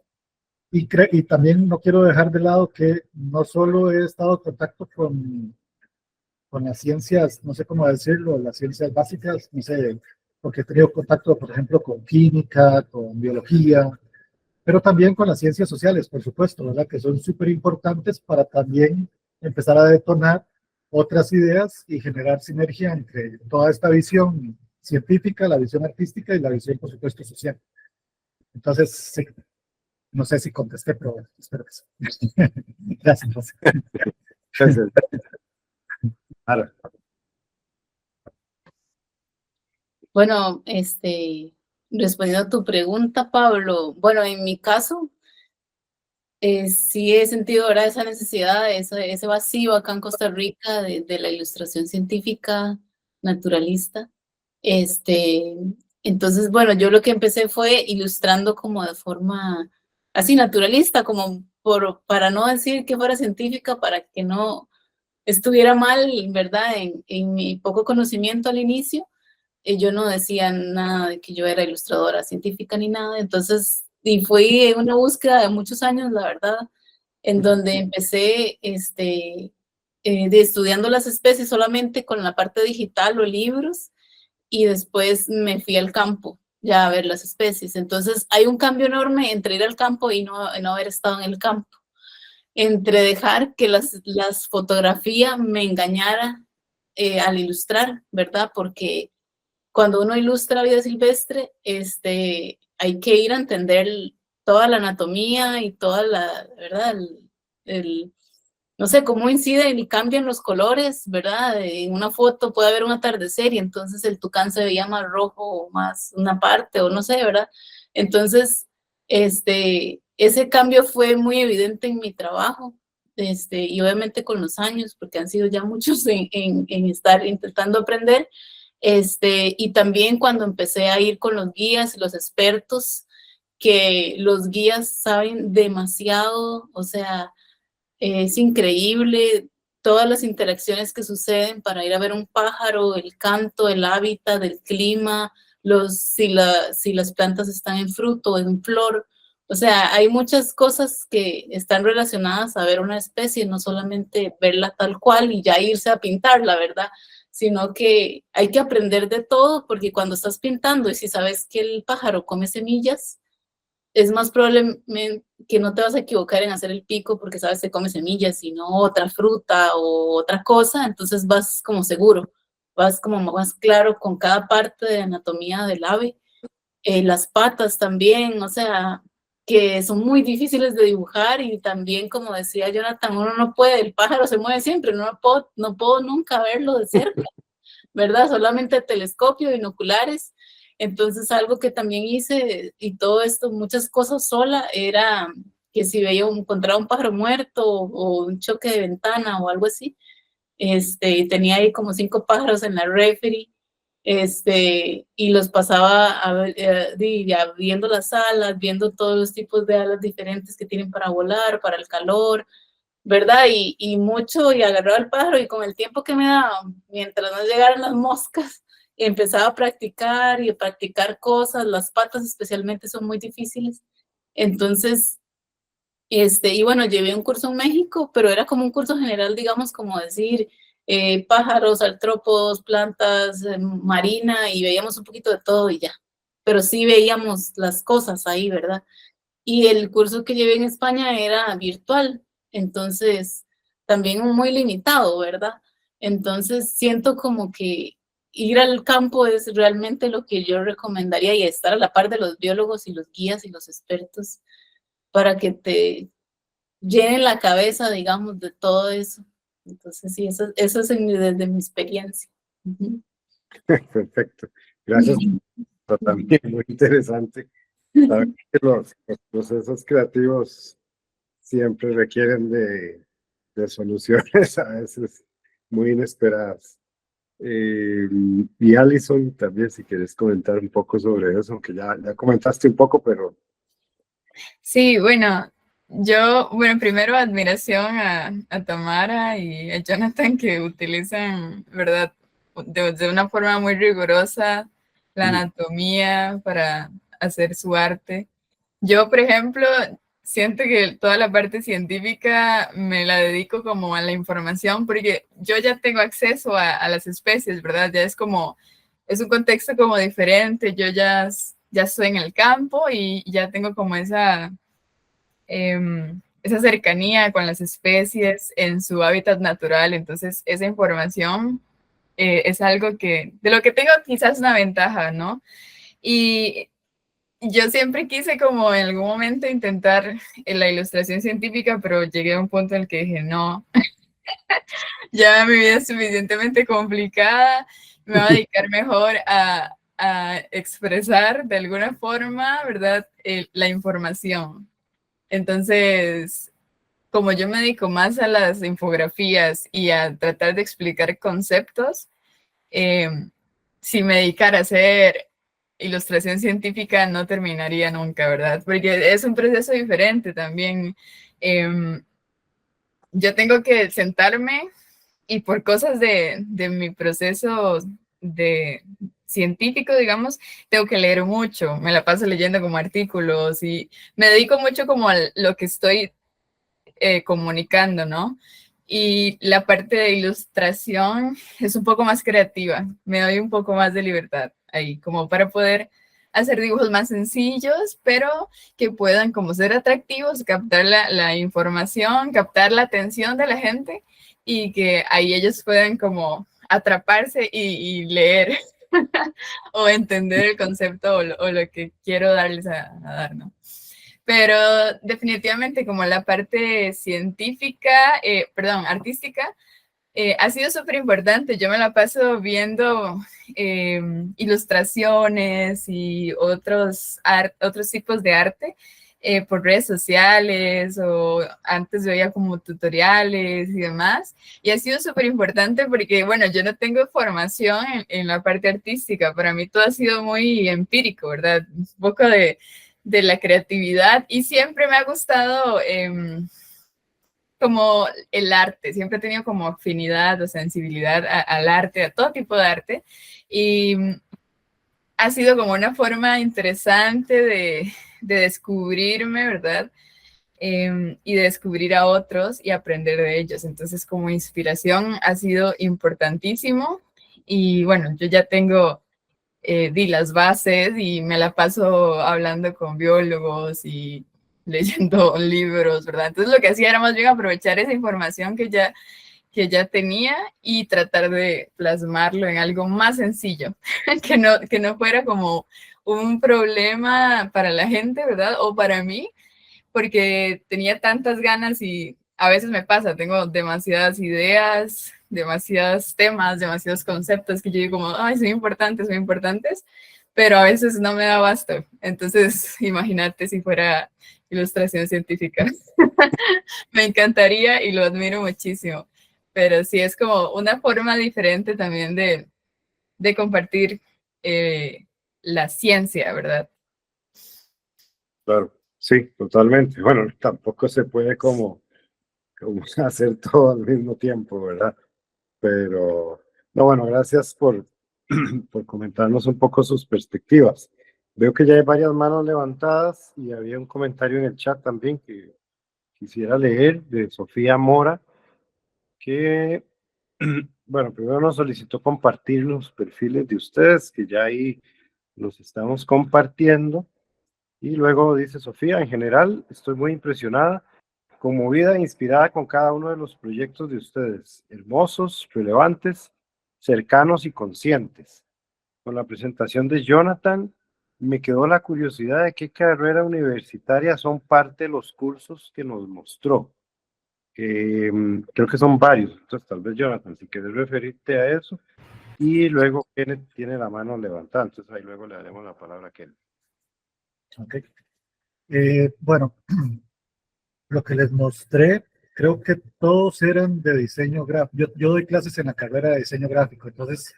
Y también no quiero dejar de lado que no solo he estado en contacto con las ciencias, no sé cómo decirlo, las ciencias básicas, no sé, porque he tenido contacto, por ejemplo, con química, con biología, pero también con las ciencias sociales, por supuesto, ¿verdad? Que son súper importantes para también empezar a detonar otras ideas y generar sinergia entre toda esta visión científica, la visión artística y la visión, por supuesto, social. Entonces, sí, no sé si contesté, pero espero que sí. Gracias, José. Gracias. Ahora, Bueno, respondiendo a tu pregunta, Pablo, bueno, en mi caso, sí he sentido ahora esa necesidad, ese vacío acá en Costa Rica de la ilustración científica naturalista. Entonces, bueno, yo lo que empecé fue ilustrando como de forma así naturalista, como para no decir que fuera científica, para que no estuviera mal, ¿verdad? En mi poco conocimiento al inicio, yo no decía nada de que yo era ilustradora científica ni nada, entonces, y fue una búsqueda de muchos años, la verdad, en donde empecé, de estudiando las especies solamente con la parte digital o libros, y después me fui al campo ya a ver las especies. Entonces, hay un cambio enorme entre ir al campo y no haber estado en el campo, entre dejar que las fotografías me engañara al ilustrar, ¿verdad? Porque cuando uno ilustra vida silvestre, hay que ir a entender toda la anatomía y toda la, ¿verdad? No sé, cómo inciden y cambian los colores, ¿verdad? En una foto puede haber un atardecer y entonces el tucán se veía más rojo o más una parte o no sé, ¿verdad? Entonces, ese cambio fue muy evidente en mi trabajo, y obviamente con los años, porque han sido ya muchos en estar intentando aprender, y también cuando empecé a ir con los guías, los expertos, que los guías saben demasiado, o sea, es increíble todas las interacciones que suceden para ir a ver un pájaro, el canto, el hábitat, el clima, si las plantas están en fruto o en flor. O sea, hay muchas cosas que están relacionadas a ver una especie, no solamente verla tal cual y ya irse a pintarla, ¿verdad? Sino que hay que aprender de todo, porque cuando estás pintando y si sabes que el pájaro come semillas, es más probable que no te vas a equivocar en hacer el pico porque sabes que come semillas y no otra fruta o otra cosa, entonces vas como seguro, vas como más claro con cada parte de anatomía del ave. Las patas también, o sea, que son muy difíciles de dibujar y también, como decía Jonathan, uno no puede, el pájaro se mueve siempre, no puedo nunca verlo de cerca, ¿verdad? Solamente telescopio, binoculares. Entonces, algo que también hice y todo esto, muchas cosas sola, era que si encontraba un pájaro muerto o un choque de ventana o algo así, tenía ahí como 5 pájaros en la refri, y los pasaba viendo las alas, viendo todos los tipos de alas diferentes que tienen para volar, para el calor, ¿verdad? Y agarraba el pájaro y con el tiempo que me daba, mientras no llegaran las moscas, empezaba a practicar y a practicar cosas, las patas especialmente son muy difíciles. Entonces, y bueno, llevé un curso en México, pero era como un curso general, digamos, como decir, pájaros, artrópodos, plantas, marina, y veíamos un poquito de todo y ya. Pero sí veíamos las cosas ahí, ¿verdad? Y el curso que llevé en España era virtual, entonces también muy limitado, ¿verdad? Entonces siento como que ir al campo es realmente lo que yo recomendaría y estar a la par de los biólogos y los guías y los expertos para que te llenen la cabeza, digamos, de todo eso. Entonces sí, eso es desde mi experiencia. perfecto. Gracias. También muy interesante. Saber que los procesos creativos siempre requieren de soluciones a veces muy inesperadas. Y Alison, también si quieres comentar un poco sobre eso, aunque ya comentaste un poco, pero... Sí, bueno, Yo, bueno, primero admiración a Tamara y a Jonathan que utilizan, ¿verdad? De una forma muy rigurosa la anatomía para hacer su arte. Yo, por ejemplo, siento que toda la parte científica me la dedico como a la información porque yo ya tengo acceso a las especies, ¿verdad? Ya es como, es un contexto como diferente, yo ya estoy en el campo y ya tengo como esa cercanía con las especies en su hábitat natural, entonces esa información es algo que, de lo que tengo quizás una ventaja, ¿no? Y yo siempre quise como en algún momento intentar la ilustración científica, pero llegué a un punto en el que dije, no, ya mi vida es suficientemente complicada, me voy a dedicar mejor a expresar de alguna forma, ¿verdad? La información. Entonces, como yo me dedico más a las infografías y a tratar de explicar conceptos, eh, si me dedicara a hacer ilustración científica no terminaría nunca, ¿verdad? Porque es un proceso diferente también. Yo tengo que sentarme y por cosas de mi proceso de científico, digamos, tengo que leer mucho. Me la paso leyendo como artículos y me dedico mucho como a lo que estoy comunicando, ¿no? Y la parte de ilustración es un poco más creativa, me doy un poco más de libertad ahí, como para poder hacer dibujos más sencillos, pero que puedan como ser atractivos, captar la información, captar la atención de la gente y que ahí ellos puedan como atraparse y leer o entender el concepto o lo que quiero darles a dar, ¿no? Pero definitivamente como la parte científica, perdón, artística, ha sido súper importante. Yo me la paso viendo ilustraciones y otros tipos de arte por redes sociales o antes veía como tutoriales y demás. Y ha sido súper importante porque, bueno, yo no tengo formación en la parte artística. Para mí todo ha sido muy empírico, ¿verdad? Un poco de la creatividad y siempre me ha gustado como el arte, siempre he tenido como afinidad o sensibilidad al arte, a todo tipo de arte y ha sido como una forma interesante de descubrirme, ¿verdad? Y de descubrir a otros y aprender de ellos. Entonces como inspiración ha sido importantísimo y bueno, yo ya tengo di las bases y me la paso hablando con biólogos y leyendo libros, ¿verdad? Entonces lo que hacía era más bien aprovechar esa información que ya tenía y tratar de plasmarlo en algo más sencillo, que no fuera como un problema para la gente, ¿verdad? O para mí, porque tenía tantas ganas y a veces me pasa, tengo demasiadas ideas, demasiados temas, demasiados conceptos que yo digo como, ay, son importantes, pero a veces no me da abasto. Entonces, imagínate si fuera ilustración científica. Me encantaría y lo admiro muchísimo, pero sí es como una forma diferente también de compartir la ciencia, ¿verdad? Claro, sí, totalmente. Bueno, tampoco se puede como hacer todo al mismo tiempo, ¿verdad? Pero, no, bueno, gracias por, por comentarnos un poco sus perspectivas. Veo que ya hay varias manos levantadas y había un comentario en el chat también que quisiera leer de Sofía Mora, que, bueno, primero nos solicitó compartir los perfiles de ustedes, que ya ahí los estamos compartiendo. Y luego dice Sofía, en general, estoy muy impresionada, conmovida e inspirada con cada uno de los proyectos de ustedes, hermosos, relevantes, cercanos y conscientes. Con la presentación de Jonathan, me quedó la curiosidad de qué carrera universitaria son parte de los cursos que nos mostró. Creo que son varios, entonces tal vez Jonathan, si quieres referirte a eso. Y luego Kenneth tiene la mano levantada, entonces ahí luego le daremos la palabra a Kenneth. Ok. Bueno, lo que les mostré, creo que todos eran de diseño gráfico. Yo doy clases en la carrera de diseño gráfico, entonces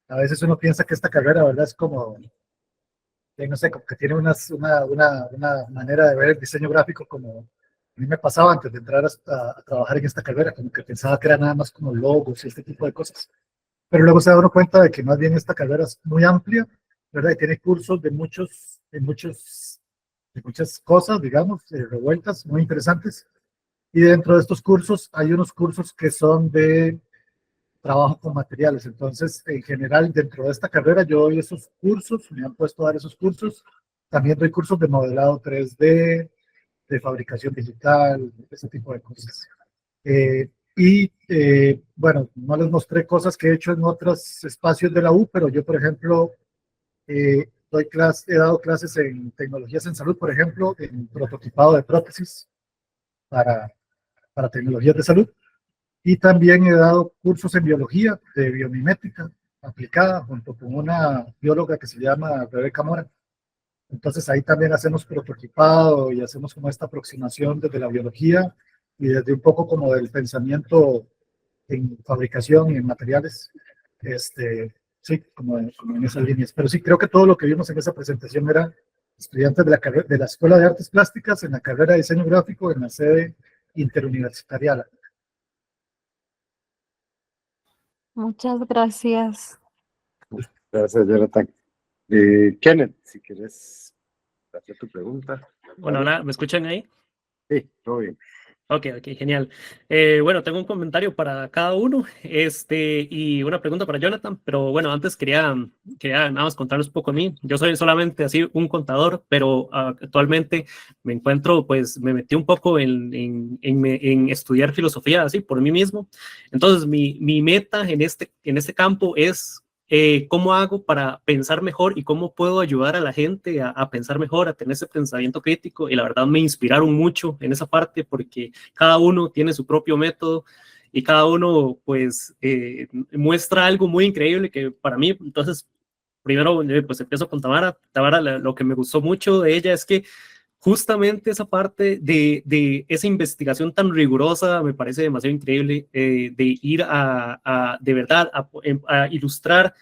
a veces uno piensa que esta carrera, ¿verdad? Es como, no sé, como que tiene una manera de ver el diseño gráfico como mí me pasaba antes de entrar a trabajar en esta carrera, como que pensaba que era nada más como logos y este tipo de cosas. Pero luego se da uno cuenta de que más bien esta carrera es muy amplia, ¿verdad? Y tiene cursos de muchas cosas, digamos, revueltas, muy interesantes. Y dentro de estos cursos hay unos cursos que son de trabajo con materiales. Entonces, en general, dentro de esta carrera yo doy esos cursos, me han puesto a dar esos cursos. También doy cursos de modelado 3D, de fabricación digital, ese tipo de cosas. Bueno, no les mostré cosas que he hecho en otros espacios de la U, pero yo, por ejemplo, he dado clases en tecnologías en salud, por ejemplo, en prototipado de prótesis para tecnologías de salud. Y también he dado cursos en biología, de biomimética aplicada, junto con una bióloga que se llama Rebeca Mora. Entonces ahí también hacemos prototipado y hacemos como esta aproximación desde la biología y desde un poco como del pensamiento en fabricación y en materiales. Sí, como en esas líneas. Pero sí, creo que todo lo que vimos en esa presentación era estudiantes de la Escuela de Artes Plásticas en la carrera de diseño gráfico en la sede interuniversitaria. Muchas gracias. Gracias, Jonathan. Kenneth, si quieres hacer tu pregunta. Bueno, ahora, ¿me escuchan ahí? Sí, todo bien. Ok, genial. Bueno, tengo un comentario para cada uno y una pregunta para Jonathan, pero bueno, antes quería nada más contarles un poco a mí. Yo soy solamente así un contador, pero actualmente me encuentro, pues me metí un poco en estudiar filosofía así por mí mismo. Entonces, mi meta en este campo es cómo hago para pensar mejor y cómo puedo ayudar a la gente a pensar mejor, a tener ese pensamiento crítico. Y la verdad me inspiraron mucho en esa parte porque cada uno tiene su propio método y cada uno pues muestra algo muy increíble que para mí, entonces, primero pues empiezo con Tamara. Tamara, lo que me gustó mucho de ella es que justamente esa parte de esa investigación tan rigurosa me parece demasiado increíble, de ir de verdad a ilustrar,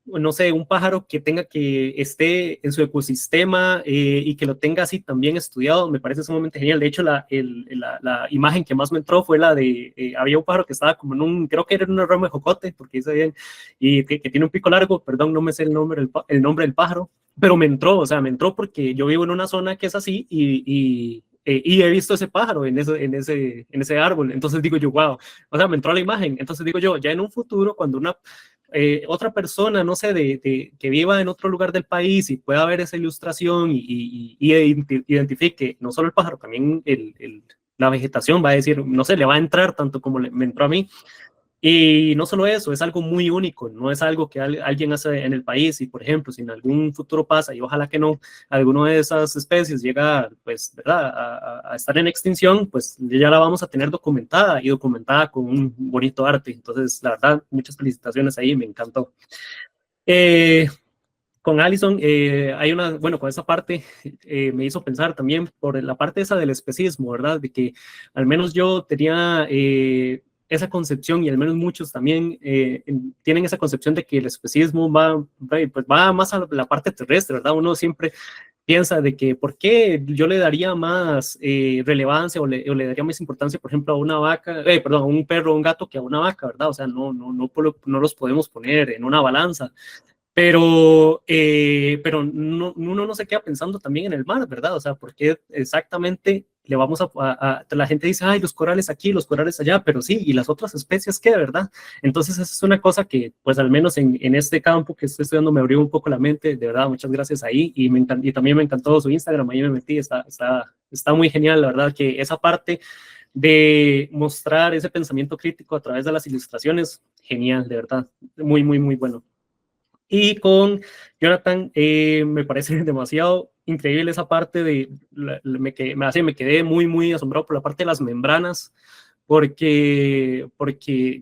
no sé, un pájaro que esté en su ecosistema y que lo tenga así también estudiado, me parece sumamente genial. De hecho, la imagen que más me entró fue la de, había un pájaro que estaba como creo que era en una rama de jocote, porque dice bien, y que tiene un pico largo, perdón, no me sé el nombre del pájaro, pero me entró porque yo vivo en una zona que es así y he visto ese pájaro en ese árbol. Entonces digo yo, wow, o sea, me entró la imagen. Entonces digo yo, ya en un futuro, cuando otra persona, no sé, que viva en otro lugar del país y pueda ver esa ilustración y identifique no solo el pájaro, también la vegetación, va a decir, no sé, le va a entrar tanto como me entró a mí. Y no solo eso, es algo muy único, no es algo que alguien hace en el país. Y por ejemplo, si en algún futuro pasa, y ojalá que no, alguna de esas especies llega, pues, ¿verdad?, a estar en extinción, pues ya la vamos a tener documentada y documentada con un bonito arte. Entonces, la verdad, muchas felicitaciones ahí, me encantó. Con Alison, bueno, con esa parte me hizo pensar también por la parte esa del especismo, ¿verdad? De que al menos yo tenía esa concepción, y al menos muchos también tienen esa concepción de que el especismo va más a la parte terrestre, ¿verdad? Uno siempre piensa de que por qué yo le daría más relevancia o le daría más importancia, por ejemplo, a una vaca, perdón, a un perro o un gato que a una vaca, ¿verdad? O sea, no los podemos poner en una balanza. Pero uno no se queda pensando también en el mar, ¿verdad? O sea, porque exactamente le vamos la gente dice, ay, los corales aquí, los corales allá, pero sí, ¿y las otras especies qué, verdad? Entonces, esa es una cosa que, pues, al menos en este campo que estoy estudiando me abrió un poco la mente, de verdad, muchas gracias ahí, y también me encantó su Instagram, ahí me metí, está muy genial, la verdad, que esa parte de mostrar ese pensamiento crítico a través de las ilustraciones, genial, de verdad, muy, muy, muy bueno. Y con Jonathan, me parece demasiado increíble esa parte me quedé muy, muy asombrado por la parte de las membranas, porque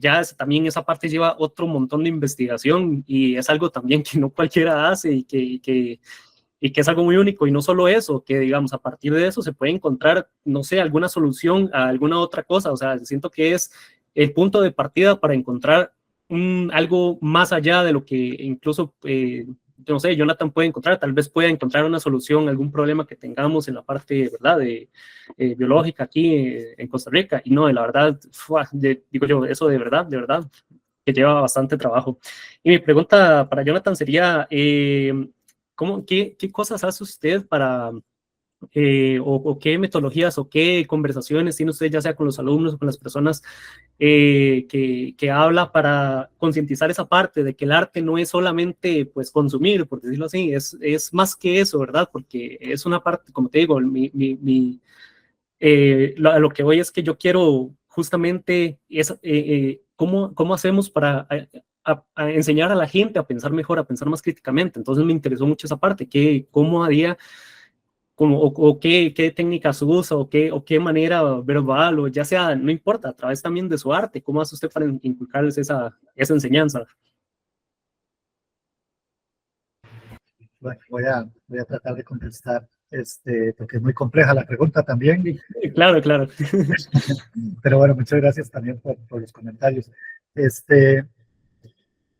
ya también esa parte lleva otro montón de investigación y es algo también que no cualquiera hace y que es algo muy único. Y no solo eso, que digamos, a partir de eso se puede encontrar, no sé, alguna solución a alguna otra cosa. O sea, siento que es el punto de partida para encontrar algo más allá de lo que incluso no sé, Jonathan puede encontrar, tal vez pueda encontrar una solución a algún problema que tengamos en la parte, ¿verdad?, de biológica aquí en Costa Rica. Y no, de la verdad, digo yo, eso de verdad, que lleva bastante trabajo. Y mi pregunta para Jonathan sería, ¿qué cosas hace usted para, o qué metodologías o qué conversaciones tiene usted, ya sea con los alumnos o con las personas que habla para concientizar esa parte de que el arte no es solamente pues consumir, por decirlo así, es más que eso, ¿verdad? Porque es una parte, como te digo, a lo que voy es que yo quiero justamente cómo hacemos para a enseñar a la gente a pensar mejor, a pensar más críticamente. Entonces me interesó mucho esa parte, cómo haría, o qué técnicas usa, o qué manera verbal, o ya sea, no importa, a través también de su arte, cómo hace usted para inculcarles esa enseñanza. Bueno, voy a tratar de contestar, porque es muy compleja la pregunta también. Claro, claro. Pero bueno, muchas gracias también por los comentarios.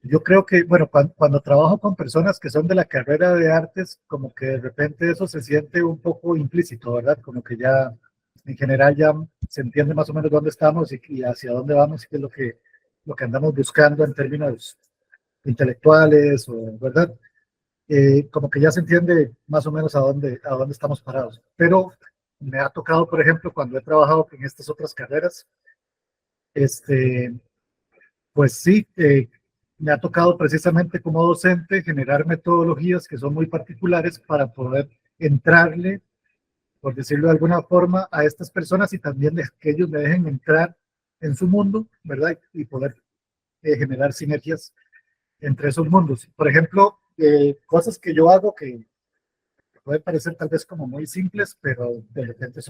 Yo creo que, bueno, cuando trabajo con personas que son de la carrera de artes, como que de repente eso se siente un poco implícito, ¿verdad? Como que ya, en general, ya se entiende más o menos dónde estamos y hacia dónde vamos y qué es lo que andamos buscando en términos intelectuales, ¿verdad? Como que ya se entiende más o menos a dónde estamos parados. Pero me ha tocado, por ejemplo, cuando he trabajado en estas otras carreras, pues sí, me ha tocado precisamente como docente generar metodologías que son muy particulares para poder entrarle, por decirlo de alguna forma, a estas personas y también que ellos me dejen entrar en su mundo, ¿verdad? Y poder generar sinergias entre esos mundos. Por ejemplo, cosas que yo hago que pueden parecer tal vez como muy simples, pero de repente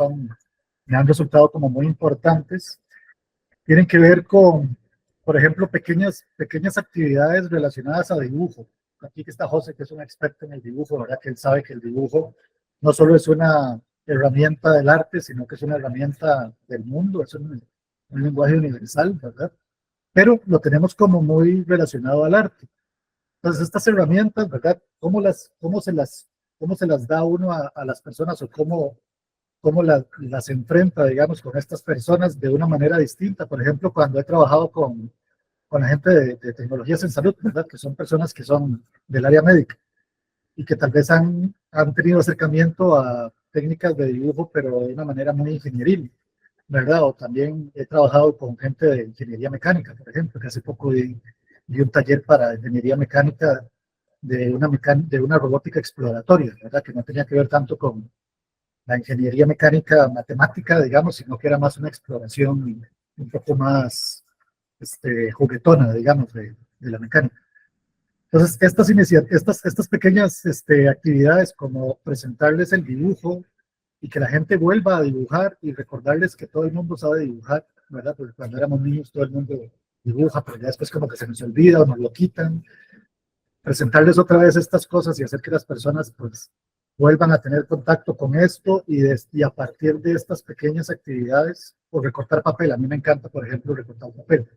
me han resultado como muy importantes. Tienen que ver con, por ejemplo, pequeñas actividades relacionadas a dibujo. Aquí que está José, que es un experto en el dibujo, ¿verdad? Que él sabe que el dibujo no solo es una herramienta del arte, sino que es una herramienta del mundo, es un lenguaje universal, ¿verdad? Pero lo tenemos como muy relacionado al arte. Entonces, estas herramientas, ¿verdad? ¿Cómo se las da uno a las personas o cómo las enfrenta, digamos, con estas personas de una manera distinta? Por ejemplo, cuando he trabajado con la gente de tecnologías en salud, ¿verdad? Que son personas que son del área médica y que tal vez han tenido acercamiento a técnicas de dibujo, pero de una manera muy ingenieril, ¿verdad? O también he trabajado con gente de ingeniería mecánica, por ejemplo, que hace poco di un taller para ingeniería mecánica de una robótica exploratoria, ¿verdad? Que no tenía que ver tanto con la ingeniería mecánica matemática, digamos, sino que era más una exploración un poco más juguetona, digamos, de la mecánica. Entonces, estas pequeñas actividades, como presentarles el dibujo y que la gente vuelva a dibujar y recordarles que todo el mundo sabe dibujar, ¿verdad? Porque cuando éramos niños todo el mundo dibuja, pero ya después como que se nos olvida o nos lo quitan. Presentarles otra vez estas cosas y hacer que las personas pues vuelvan a tener contacto con esto y a partir de estas pequeñas actividades, o recortar papel. A mí me encanta, por ejemplo, recortar papel,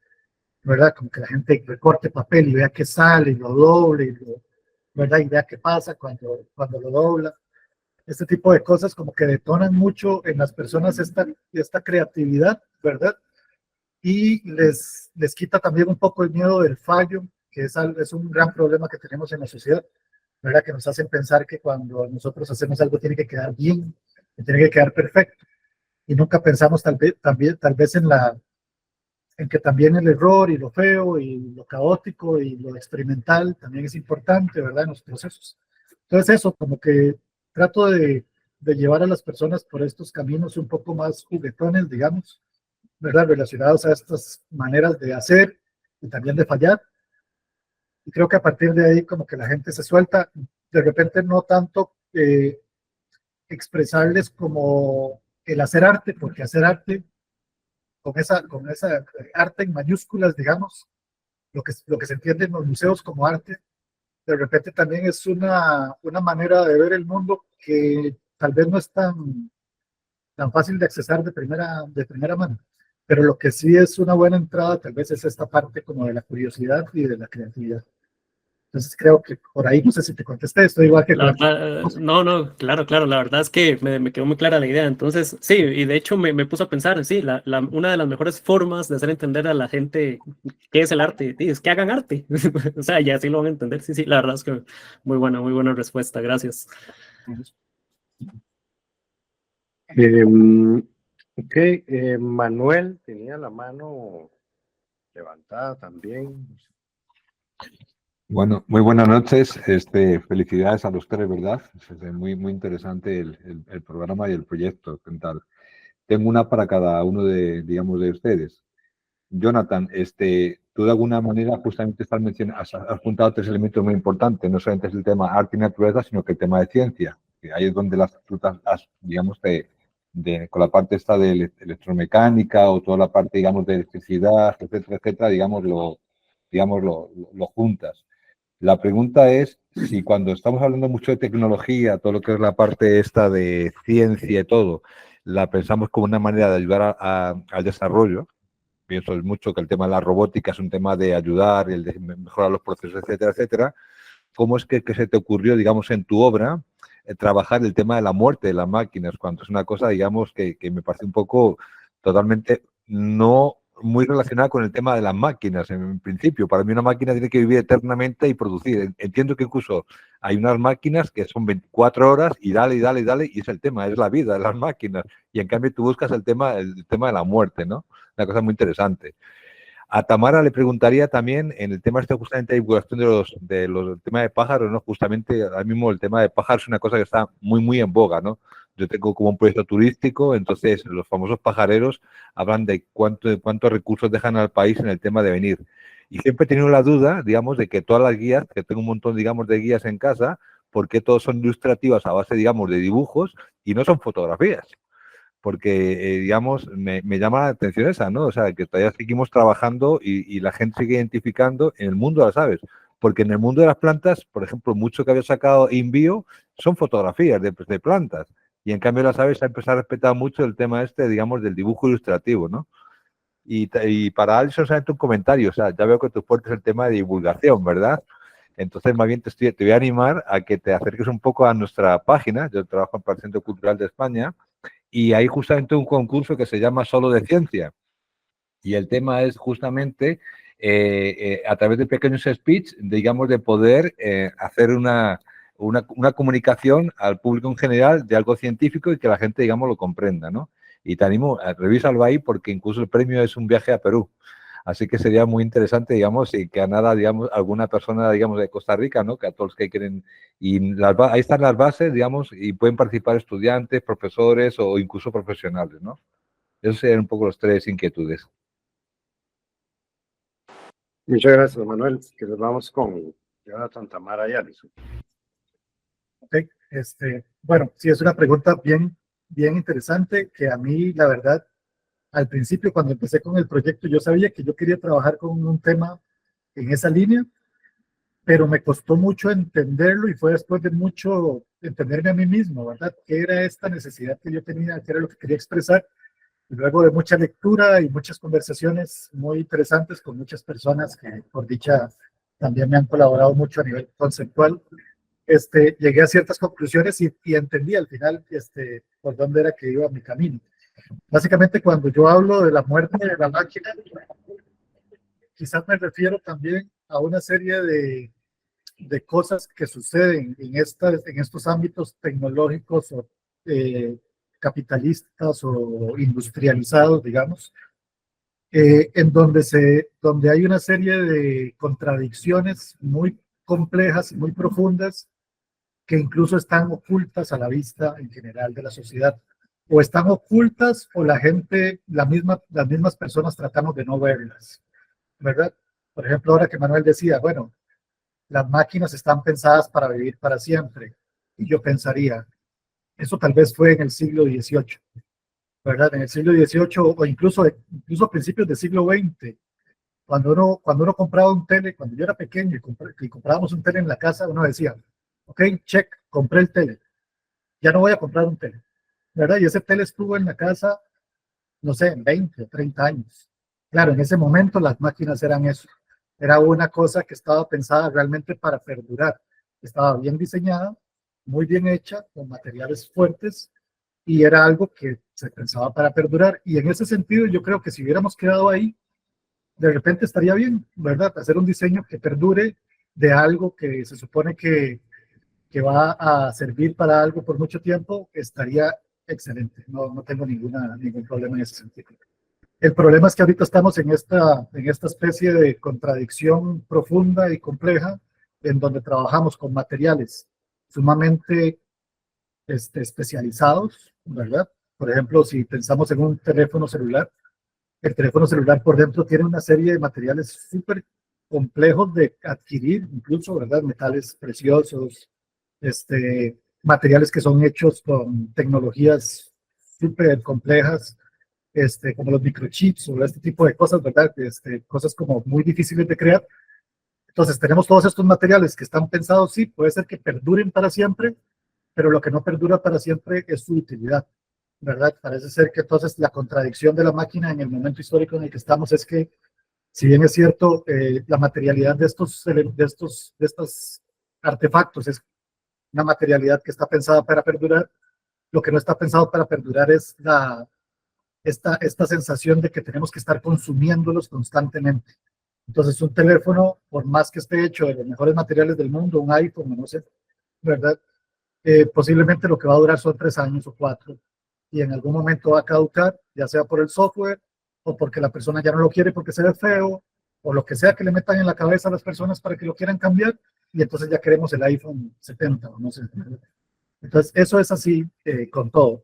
¿verdad? Como que la gente recorte papel y vea qué sale, y lo doble, ¿verdad? Y vea qué pasa cuando lo dobla. Este tipo de cosas como que detonan mucho en las personas esta creatividad, ¿verdad? Y les quita también un poco el miedo del fallo, que es un gran problema que tenemos en la sociedad, ¿verdad? Que nos hacen pensar que cuando nosotros hacemos algo tiene que quedar bien, que tiene que quedar perfecto. Y nunca pensamos tal vez en que también el error y lo feo y lo caótico y lo experimental también es importante, ¿verdad? En los procesos. Entonces eso, como que trato de llevar a las personas por estos caminos un poco más juguetones, digamos, ¿verdad? Relacionados a estas maneras de hacer y también de fallar. Y creo que a partir de ahí como que la gente se suelta, de repente no tanto expresarles como el hacer arte, porque hacer arte con esa arte en mayúsculas, digamos, lo que se entiende en los museos como arte, de repente también es una manera de ver el mundo que tal vez no es tan fácil de accesar de primera mano. Pero lo que sí es una buena entrada tal vez es esta parte como de la curiosidad y de la creatividad. Entonces creo que por ahí, no sé si te contesté, esto igual que La con verdad, no, claro, la verdad es que me quedó muy clara la idea. Entonces, sí, y de hecho me puso a pensar, sí, una de las mejores formas de hacer entender a la gente qué es el arte, sí, es que hagan arte. O sea, ya así lo van a entender. Sí, la verdad es que muy buena respuesta, gracias. Ok, Manuel tenía la mano levantada también. Bueno, muy buenas noches. Felicidades a los tres, ¿verdad? Es muy interesante el programa y el proyecto. ¿Qué tal? Tengo una para cada uno digamos, de ustedes. Jonathan, tú de alguna manera justamente has apuntado tres elementos muy importantes. No solamente es el tema arte y naturaleza, sino que el tema de ciencia. Que ahí es donde las frutas, digamos, con la parte esta de electromecánica o toda la parte, digamos, de electricidad, etcétera, digamos, lo juntas. La pregunta es si cuando estamos hablando mucho de tecnología, todo lo que es la parte esta de ciencia y todo, la pensamos como una manera de ayudar al desarrollo. Pienso mucho que el tema de la robótica es un tema de ayudar, el de mejorar los procesos, etcétera. ¿Cómo es que se te ocurrió, digamos, en tu obra, trabajar el tema de la muerte de las máquinas, cuando es una cosa, digamos, que me parece un poco totalmente no muy relacionada con el tema de las máquinas en principio? Para mí una máquina tiene que vivir eternamente y producir. Entiendo que incluso hay unas máquinas que son 24 horas y dale, y es el tema, es la vida de las máquinas. Y en cambio tú buscas el tema de la muerte, ¿no? Una cosa muy interesante. A Tamara le preguntaría también en el tema justamente de divulgación de los temas de pájaros, ¿no? Justamente ahora mismo el tema de pájaros es una cosa que está muy en boga, ¿no? Yo tengo como un proyecto turístico, entonces los famosos pajareros hablan de cuántos recursos dejan al país en el tema de venir. Y siempre he tenido la duda, digamos, de que todas las guías, que tengo un montón, digamos, de guías en casa, ¿por qué todos son ilustrativas a base, digamos, de dibujos y no son fotografías? Porque, digamos, me llama la atención esa, ¿no? O sea, que todavía seguimos trabajando y la gente sigue identificando en el mundo de las aves. Porque en el mundo de las plantas, por ejemplo, mucho que había sacado InBio son fotografías de plantas. Y en cambio las aves se ha empezado a respetar mucho el tema digamos, del dibujo ilustrativo, ¿no? Y para Alison, solamente un comentario, o sea, ya veo que tu fuerte es el tema de divulgación, ¿verdad? Entonces, más bien te voy a animar a que te acerques un poco a nuestra página. Yo trabajo en el Centro Cultural de España y hay justamente un concurso que se llama Solo de Ciencia. Y el tema es justamente a través de pequeños speech, digamos, de poder hacer una comunicación al público en general de algo científico y que la gente, digamos, lo comprenda, ¿no? Y te animo a revisarlo ahí porque incluso el premio es un viaje a Perú. Así que sería muy interesante, digamos, y que a nada, digamos, alguna persona, digamos, de Costa Rica, ¿no? Que a todos los que quieren, y ahí están las bases, digamos, y pueden participar estudiantes, profesores o incluso profesionales, ¿no? Esos serían un poco los tres inquietudes. Muchas gracias, Manuel. Que nos vamos con Jonathan, Tamara y Alison. Ok, bueno, sí, es una pregunta bien interesante que a mí, la verdad, al principio cuando empecé con el proyecto, yo sabía que yo quería trabajar con un tema en esa línea, pero me costó mucho entenderlo y fue después de mucho entenderme a mí mismo, ¿verdad? ¿Qué era esta necesidad que yo tenía? ¿Qué era lo que quería expresar? Y luego de mucha lectura y muchas conversaciones muy interesantes con muchas personas que, por dicha, también me han colaborado mucho a nivel conceptual, llegué a ciertas conclusiones y entendí al final por dónde era que iba mi camino. Básicamente, cuando yo hablo de la muerte de la máquina, quizás me refiero también a una serie de cosas que suceden en estos ámbitos tecnológicos o capitalistas o industrializados, digamos, en donde hay una serie de contradicciones muy complejas y muy profundas que incluso están ocultas a la vista en general de la sociedad, o están ocultas o la gente, las mismas personas tratamos de no verlas, ¿verdad? Por ejemplo, ahora que Manuel decía, bueno, las máquinas están pensadas para vivir para siempre, y yo pensaría, eso tal vez fue en el siglo XVIII, ¿verdad? En el siglo XVIII o incluso a principios del siglo XX, cuando uno compraba un tele, cuando yo era pequeño y comprábamos un tele en la casa, uno decía, ok, check, compré el tele, ya no voy a comprar un tele, ¿verdad? Y ese tele estuvo en la casa, no sé, en 20 o 30 años. Claro, en ese momento las máquinas eran eso. Era una cosa que estaba pensada realmente para perdurar. Estaba bien diseñada, muy bien hecha, con materiales fuertes, y era algo que se pensaba para perdurar. Y en ese sentido, yo creo que si hubiéramos quedado ahí, de repente estaría bien, ¿verdad? Hacer un diseño que perdure de algo que se supone que va a servir para algo por mucho tiempo, estaría excelente. No tengo ningún problema en ese sentido. El problema es que ahorita estamos en esta especie de contradicción profunda y compleja, en donde trabajamos con materiales sumamente especializados, ¿verdad? Por ejemplo, si pensamos en un teléfono celular, el teléfono celular por dentro tiene una serie de materiales súper complejos de adquirir, incluso, ¿verdad? Metales preciosos, materiales que son hechos con tecnologías súper complejas, como los microchips o este tipo de cosas, ¿verdad? Cosas como muy difíciles de crear. Entonces tenemos todos estos materiales que están pensados, sí, puede ser que perduren para siempre, pero lo que no perdura para siempre es su utilidad, ¿verdad? Parece ser que entonces la contradicción de la máquina en el momento histórico en el que estamos es que, si bien es cierto, la materialidad de estos artefactos es una materialidad que está pensada para perdurar, lo que no está pensado para perdurar es esta sensación de que tenemos que estar consumiéndolos constantemente. Entonces, un teléfono, por más que esté hecho de los mejores materiales del mundo, un iPhone, no sé, ¿verdad? Posiblemente lo que va a durar son 3 años o 4, y en algún momento va a caducar, ya sea por el software o porque la persona ya no lo quiere porque se ve feo, o lo que sea que le metan en la cabeza a las personas para que lo quieran cambiar, y entonces ya queremos el iPhone 70 o no sé. Entonces, eso es así con todo.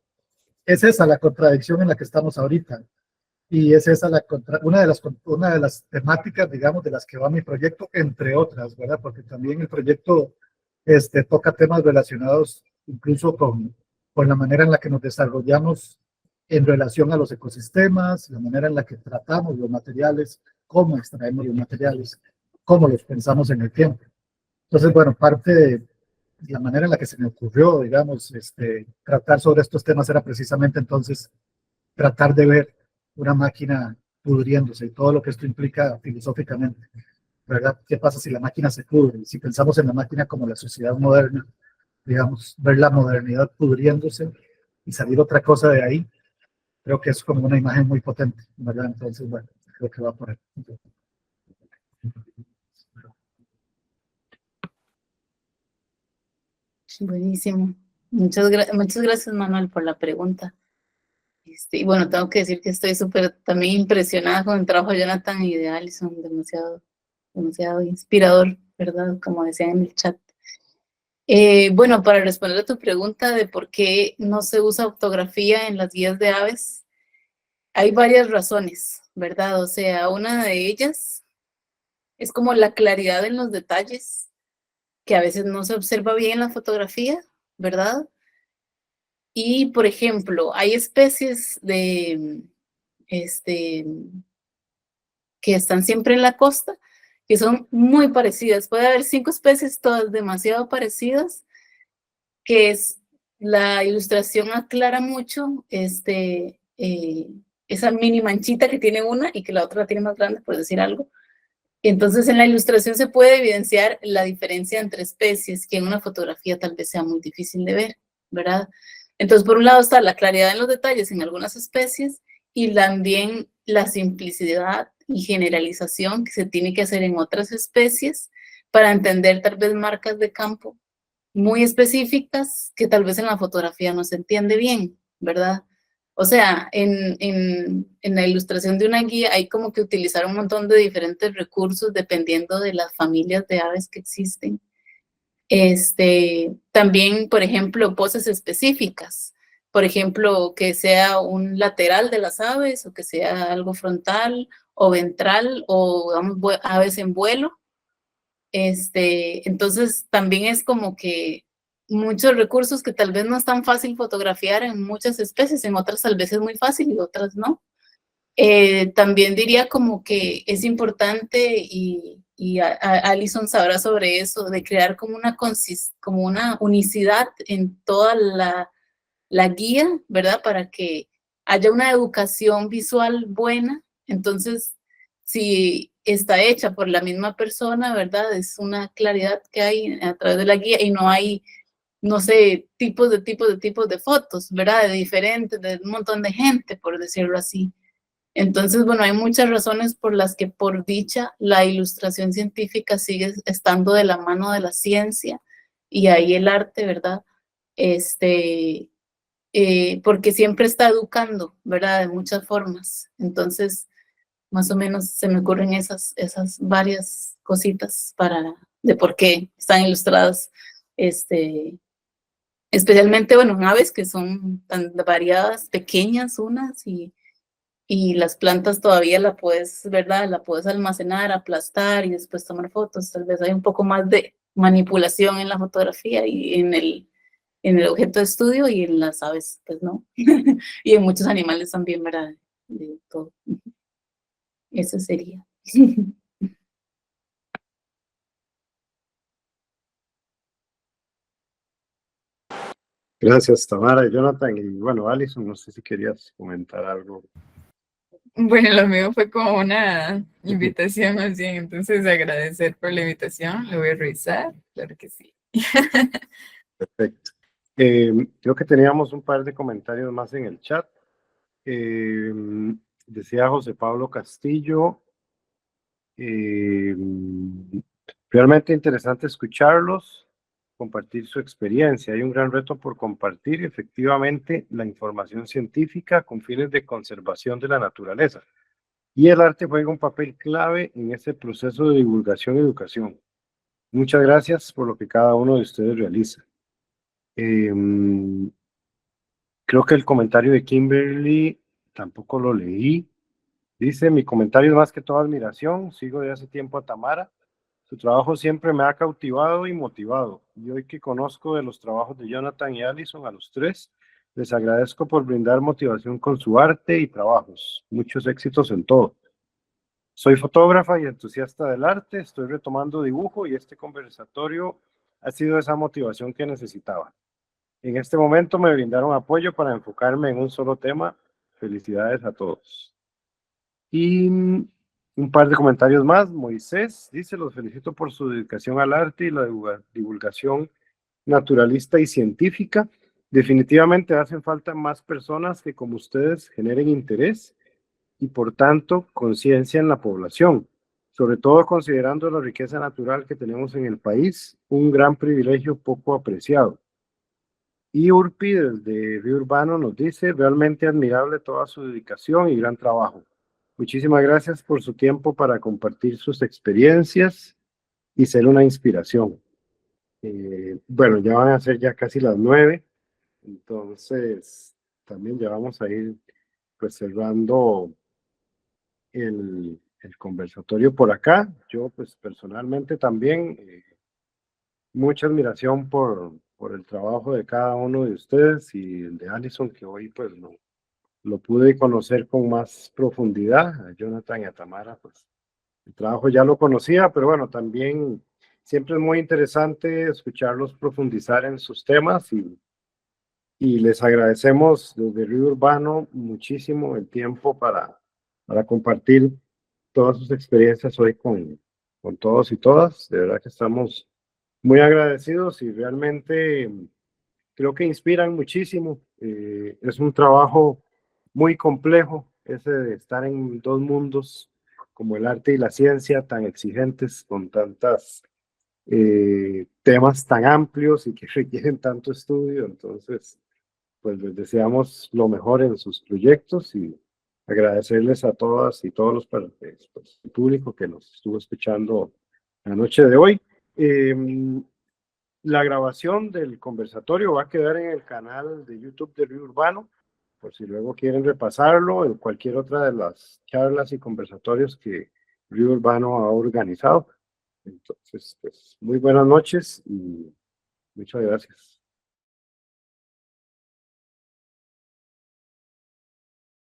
Es esa la contradicción en la que estamos ahorita. Y es esa una de las temáticas, digamos, de las que va mi proyecto, entre otras, ¿verdad? Porque también el proyecto toca temas relacionados incluso con la manera en la que nos desarrollamos en relación a los ecosistemas, la manera en la que tratamos los materiales, cómo extraemos los materiales, cómo los pensamos en el tiempo. Entonces, bueno, parte de la manera en la que se me ocurrió, digamos, tratar sobre estos temas era precisamente entonces tratar de ver una máquina pudriéndose y todo lo que esto implica filosóficamente, ¿verdad? ¿Qué pasa si la máquina se pudre? Si pensamos en la máquina como la sociedad moderna, digamos, ver la modernidad pudriéndose y salir otra cosa de ahí, creo que es como una imagen muy potente, ¿verdad? Entonces, bueno, creo que va por ahí. Buenísimo. Muchas gracias, Manuel, por la pregunta. Y bueno, tengo que decir que estoy súper también impresionada con el trabajo de Jonathan y de Alison, demasiado inspirador, ¿verdad? Como decían en el chat. Bueno, para responder a tu pregunta de por qué no se usa ortografía en las guías de aves, hay varias razones, ¿verdad? O sea, una de ellas es como la claridad en los detalles, que a veces no se observa bien en la fotografía, ¿verdad? Y, por ejemplo, hay especies que están siempre en la costa, que son muy parecidas. Puede haber 5 especies, todas demasiado parecidas, que es la ilustración aclara mucho esa mini manchita que tiene una y que la otra la tiene más grande, por decir algo. Entonces, en la ilustración se puede evidenciar la diferencia entre especies, que en una fotografía tal vez sea muy difícil de ver, ¿verdad? Entonces, por un lado está la claridad en los detalles en algunas especies y también la simplicidad y generalización que se tiene que hacer en otras especies para entender tal vez marcas de campo muy específicas que tal vez en la fotografía no se entiende bien, ¿verdad? O sea, en la ilustración de una guía hay como que utilizar un montón de diferentes recursos dependiendo de las familias de aves que existen. También, por ejemplo, poses específicas. Por ejemplo, que sea un lateral de las aves o que sea algo frontal o ventral o digamos, aves en vuelo. Entonces, también es como que muchos recursos que tal vez no es tan fácil fotografiar en muchas especies, en otras tal vez es muy fácil y otras no. También diría como que es importante y Alison sabrá sobre eso, de crear como una unicidad en toda la guía, ¿verdad? Para que haya una educación visual buena. Entonces, si está hecha por la misma persona, ¿verdad? Es una claridad que hay a través de la guía y no hay, no sé, tipos de fotos, ¿verdad? De diferentes, de un montón de gente, por decirlo así. Entonces, bueno, hay muchas razones por las que, por dicha, la ilustración científica sigue estando de la mano de la ciencia y ahí el arte, ¿verdad? Porque siempre está educando, ¿verdad? De muchas formas. Entonces, más o menos se me ocurren esas varias cositas de por qué están ilustradas, especialmente, bueno, en aves que son tan variadas, pequeñas unas, y las plantas todavía la puedes, ¿verdad? La puedes almacenar, aplastar y después tomar fotos. Tal vez hay un poco más de manipulación en la fotografía y en el objeto de estudio, y en las aves, pues no. Y en muchos animales también, ¿verdad? De todo. Eso sería. Gracias, Tamara y Jonathan. Y bueno, Alison, no sé si querías comentar algo. Bueno, lo mío fue como una invitación más bien, entonces agradecer por la invitación, lo voy a revisar, claro que sí. Perfecto. Creo que teníamos un par de comentarios más en el chat. Decía José Pablo Castillo, realmente interesante escucharlos, compartir su experiencia. Hay un gran reto por compartir efectivamente la información científica con fines de conservación de la naturaleza. Y el arte juega un papel clave en ese proceso de divulgación y educación. Muchas gracias por lo que cada uno de ustedes realiza. Creo que el comentario de Kimberly tampoco lo leí. Dice, mi comentario es más que toda admiración. Sigo de hace tiempo a Tamara. Su trabajo siempre me ha cautivado y motivado. Y hoy que conozco de los trabajos de Jonathan y Alison, a los tres, les agradezco por brindar motivación con su arte y trabajos. Muchos éxitos en todo. Soy fotógrafa y entusiasta del arte. Estoy retomando dibujo y este conversatorio ha sido esa motivación que necesitaba. En este momento me brindaron apoyo para enfocarme en un solo tema. Felicidades a todos. Y un par de comentarios más. Moisés dice, los felicito por su dedicación al arte y la divulgación naturalista y científica. Definitivamente hacen falta más personas que como ustedes generen interés y por tanto conciencia en la población, sobre todo considerando la riqueza natural que tenemos en el país, un gran privilegio poco apreciado. Y Urpi desde Río Urbano nos dice, realmente admirable toda su dedicación y gran trabajo. Muchísimas gracias por su tiempo para compartir sus experiencias y ser una inspiración. Bueno, ya van a ser ya casi las 9, entonces también ya vamos a ir pues cerrando el conversatorio por acá. Yo pues personalmente también mucha admiración por el trabajo de cada uno de ustedes y el de Alison, que hoy pues lo pude conocer con más profundidad. A Jonathan y a Tamara, pues el trabajo ya lo conocía, pero bueno, también siempre es muy interesante escucharlos profundizar en sus temas y les agradecemos desde Río Urbano muchísimo el tiempo para compartir todas sus experiencias hoy con todos y todas. De verdad que estamos muy agradecidos y realmente creo que inspiran muchísimo. Es un trabajo muy complejo, ese de estar en dos mundos como el arte y la ciencia, tan exigentes, con tantas temas tan amplios y que requieren tanto estudio. Entonces, pues les deseamos lo mejor en sus proyectos y agradecerles a todas y todos los pues, el público que nos estuvo escuchando la noche de hoy. La grabación del conversatorio va a quedar en el canal de YouTube de Río Urbano, por si luego quieren repasarlo en cualquier otra de las charlas y conversatorios que Río Urbano ha organizado. Entonces, pues muy buenas noches y muchas gracias.